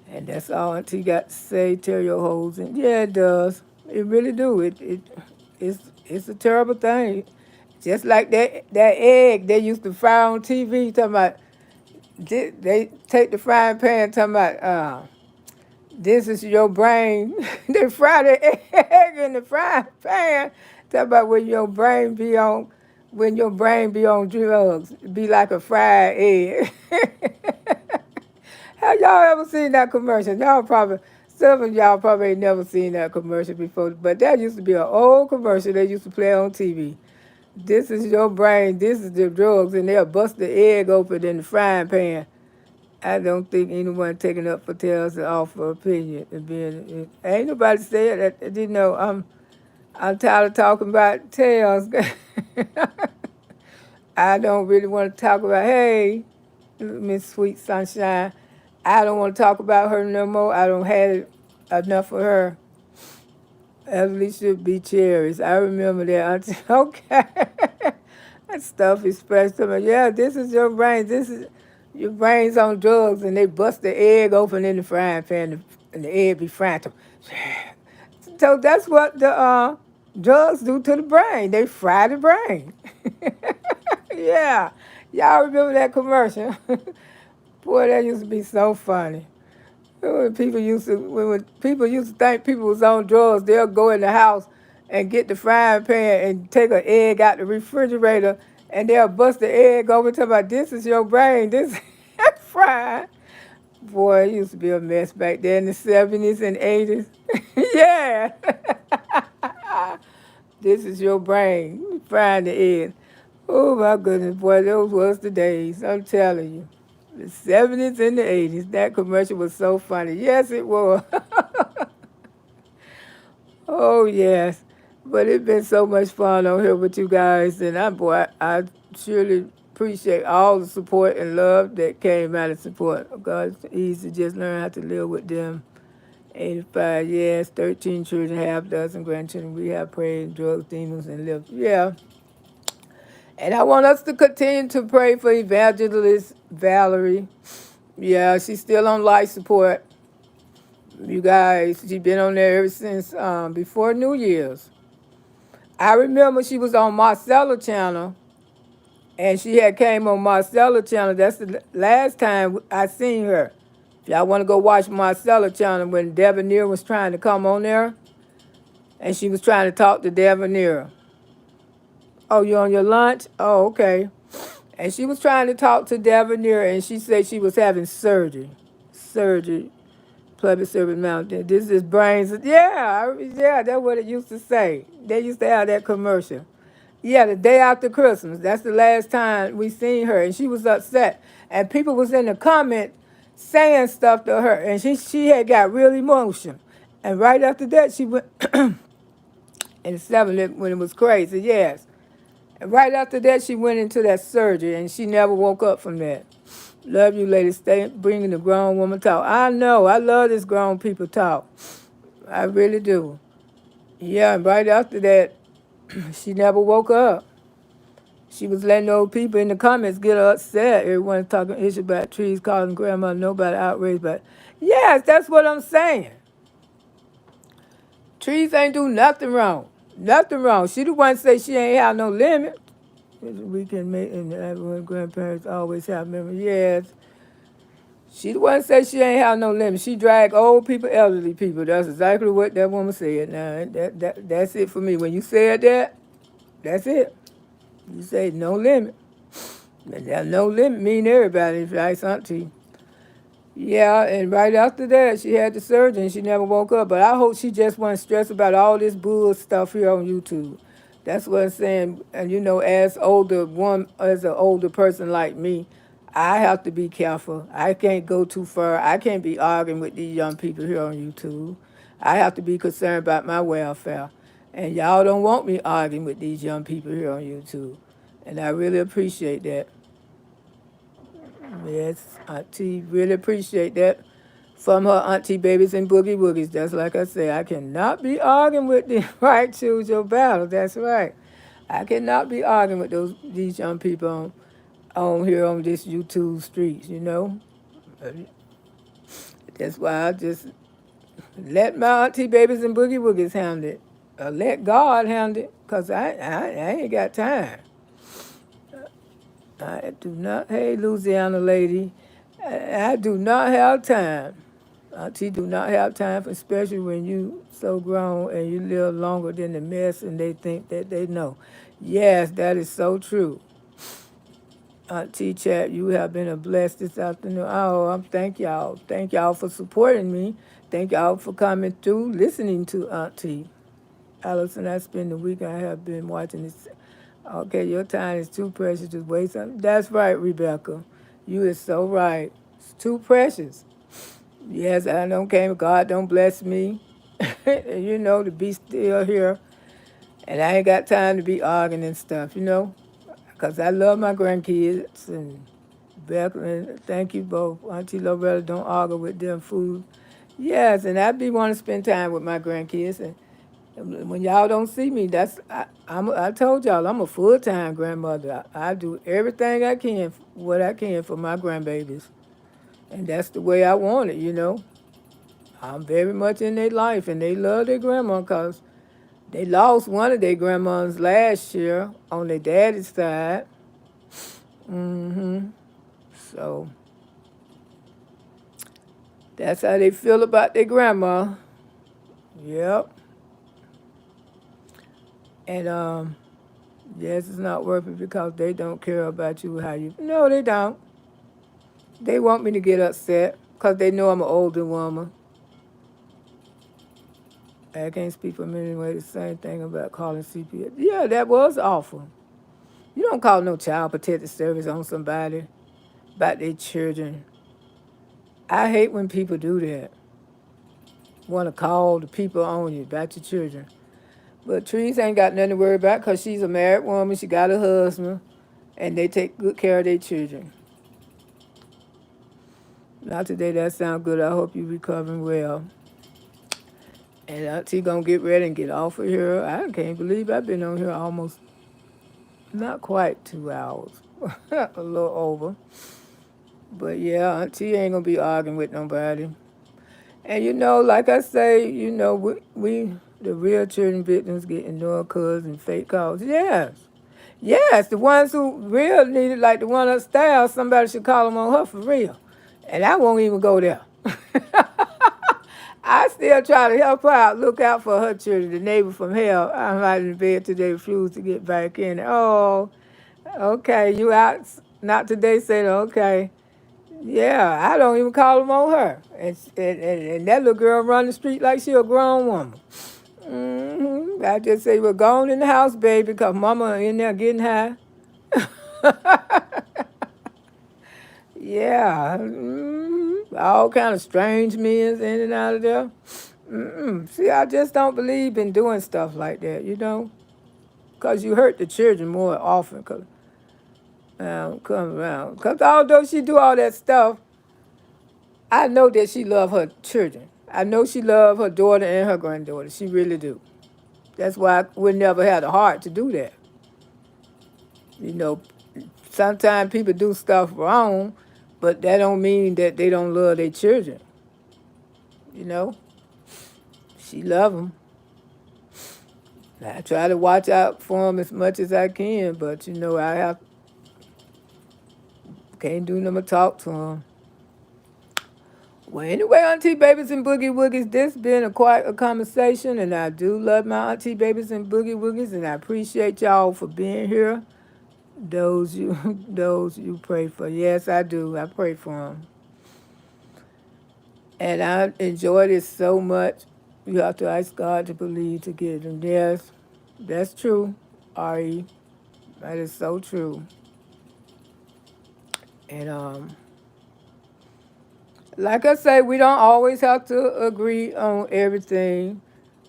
And that's all Auntie got to say, tear your holes in. Yeah, it does. It really do. It's a terrible thing. Just like that egg they used to fry on TV, talking about, they take the frying pan, talking about, this is your brain. They fry the egg in the frying pan. Talk about when your brain be on drugs, be like a fried egg. Have y'all ever seen that commercial? Some of y'all probably ain't never seen that commercial before, but that used to be an old commercial they used to play on TV. This is your brain, this is the drugs, and they'll bust the egg open in the frying pan. I don't think anyone taking up for tails and offer opinion. Ain't nobody said that. I'm tired of talking about tails. I don't really want to talk about, hey, Miss Sweet Sunshine. I don't want to talk about her no more. I don't have enough of her. At least should be cherries. I remember that. Okay. That stuff is special. Yeah, this is your brain. This is your brain's on drugs, and they bust the egg open in the frying pan, and the egg be fried. So that's what the drugs do to the brain. They fry the brain. Yeah, y'all remember that commercial? Boy, that used to be so funny. When people used to think people was on drugs, they'll go in the house and get the frying pan and take an egg out the refrigerator And they'll bust the egg over to about this is your brain, this is fried. Boy, it used to be a mess back there in the 70s and 80s. Yeah. This is your brain, frying the egg. Oh my goodness, boy, those was the days. I'm telling you. The 70s and the 80s. That commercial was so funny. Yes, it was. Oh yes. But it's been so much fun on here with you guys, and I surely appreciate all the support and love that came out of support. God, it's easy to just learn how to live with them. 85 years, 13 children, half dozen grandchildren. We have prayed, drugs, demons, and lived. Yeah. And I want us to continue to pray for Evangelist Valerie. Yeah, she's still on life support. You guys, she's been on there ever since before New Year's. I remember she was on Marcella channel, and she had came on Marcella channel. That's the last time I seen her. If y'all want to go watch Marcella channel when Devoneer was trying to come on there, and she was trying to talk to Devoneer. Oh, you on your lunch? Oh, okay. And she was trying to talk to Devoneer, and she said she was having surgery. Surgery. Public Service Mountain. This is brains. Yeah, yeah, that's what it used to say. They used to have that commercial. Yeah, the day after Christmas. That's the last time we seen her, and she was upset. And people was in the comment saying stuff to her, and she had got real emotional. And right after that, she went in the 7th when it was crazy. Yes. And right after that, she went into that surgery, and she never woke up from that. Love you, ladies. Stay bringing the grown woman talk. I know. I love this grown people talk. I really do. Yeah, and right after that, she never woke up. She was letting those people in the comments get upset. Everyone's talking issue about trees, calling grandma, nobody outraged. But yes, that's what I'm saying. Trees ain't do nothing wrong. Nothing wrong. She the one say she ain't have no limit. We can make, and everyone grandparents always have memory. Yes. She the one say she ain't have no limit. She drag old people, elderly people. That's exactly what that woman said. Now that's it for me. When you said that, that's it. You say no limit. And that no limit mean everybody, if I auntie. Yeah, and right after that, she had the surgery and she never woke up. But I hope she just wasn't stressed about all this bull stuff here on YouTube. That's what I'm saying. And you know, as an older person like me, I have to be careful. I can't go too far. I can't be arguing with these young people here on YouTube. I have to be concerned about my welfare. And y'all don't want me arguing with these young people here on YouTube. And I really appreciate that. Yes, Auntie, really appreciate that from her auntie babies and boogie woogies. Just like I say, I cannot be arguing with them. Right, choose your battle. That's right. I cannot be arguing with these young people on here on this YouTube streets. You know, that's why I just let my auntie babies and boogie woogies handle it. Let God handle it, cause I ain't got time. I do not. Hey, Louisiana lady, I do not have time. Auntie do not have time for, especially when you so grown and you live longer than the mess and they think that they know. Yes, that is so true. Auntie Chat, you have been a blessed this afternoon. Oh, thank y'all. Thank y'all for supporting me. Thank y'all for coming through, listening to Auntie. Allison, I spend the week I have been watching this. Okay, your time is too precious to waste on. That's right, Rebecca. You is so right. It's too precious. Yes, I don't came. God don't bless me. You know, to be still here. And I ain't got time to be arguing and stuff, you know. Because I love my grandkids. And Becca, and thank you both. Auntie Loretta, don't argue with them food. Yes, and I be want to spend time with my grandkids. And when y'all don't see me, I told y'all I'm a full-time grandmother. I do everything I can, what I can for my grandbabies. And that's the way I want it, you know. I'm very much in their life, and they love their grandma because they lost one of their grandmas last year on their daddy's side. So that's how they feel about their grandma. Yep. And Yes, it's not worth it because they don't care about you, how you. No, they don't. They want me to get upset because they know I'm an older woman. I can't speak for them anyway. The same thing about calling CPS. Yeah, that was awful. You don't call no child protective service on somebody about their children. I hate when people do that. Want to call the people on you about your children. But Trees ain't got nothing to worry about because she's a married woman. She got a husband, and they take good care of their children. Not today. That sounds good. I hope you recovering well. And Auntie gonna get ready and get off of here. I can't believe I've been on here almost not quite 2 hours, a little over. But yeah, Auntie ain't gonna be arguing with nobody. And like I say, we the real children victims get ignored calls and fake calls. Yes. Yes, the ones who real need it, like the one upstairs, somebody should call them on her for real. And I won't even go there. I still try to help her out, look out for her children, the neighbor from hell. I'm right in bed today, refuse to get back in. Oh, okay, you out? Not today, say okay. Yeah, I don't even call them on her. And that little girl run the street like she a grown woman. I just say, we're gone in the house, baby, because mama in there getting high. Yeah, all kind of strange men in and out of there. See, I just don't believe in doing stuff like that, because you hurt the children more often. Come around. Because although she do all that stuff, I know that she love her children. I know she love her daughter and her granddaughter. She really do. That's why I would never have the heart to do that. Sometimes people do stuff wrong, but that don't mean that they don't love their children. She love them. I try to watch out for them as much as I can, but can't do nothing but talk to them. Well, anyway, Auntie Babies and Boogie Woogies, this been quite a conversation, and I do love my Auntie Babies and Boogie Woogies, and I appreciate y'all for being here. Those you pray for. Yes, I do. I pray for them. And I enjoyed it so much. You have to ask God to believe to get them. Yes, that's true, R.E. That is so true. And like I say, we don't always have to agree on everything.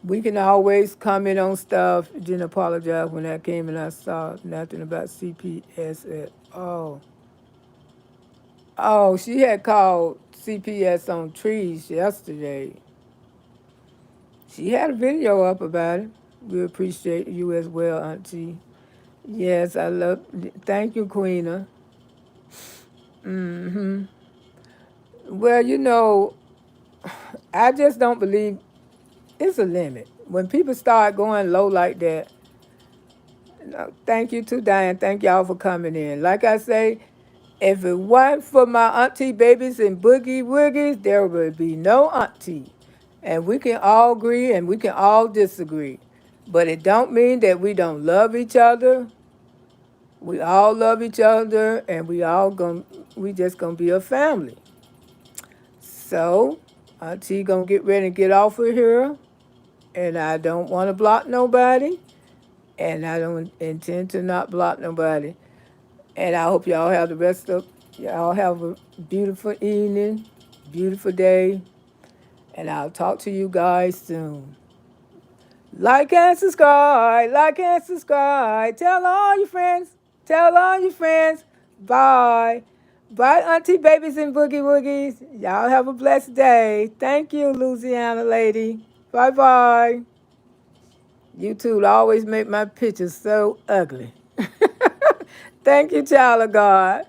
We can always comment on stuff. Didn't apologize when I came and I saw nothing about CPS at all. Oh, she had called CPS on Trees yesterday. She had a video up about it. We appreciate you as well, Auntie. Yes, I love. Thank you, Queena. Well, I just don't believe it's a limit. When people start going low like that, thank you to Diane. Thank y'all for coming in. Like I say, if it wasn't for my Auntie Babies and Boogie Woogies, there would be no Auntie. And we can all agree and we can all disagree. But it don't mean that we don't love each other. We all love each other, and we just gonna be a family. So, Auntie gonna get ready and get off of here, and I don't want to block nobody, and I don't intend to not block nobody. And I hope y'all have y'all have a beautiful evening, beautiful day, and I'll talk to you guys soon. Like and subscribe, like and subscribe. Tell all your friends. Tell all your friends. Bye. Bye, Auntie Babies and Boogie Woogies. Y'all have a blessed day. Thank you, Louisiana lady. Bye-bye. You two always make my pictures so ugly. Thank you, child of God.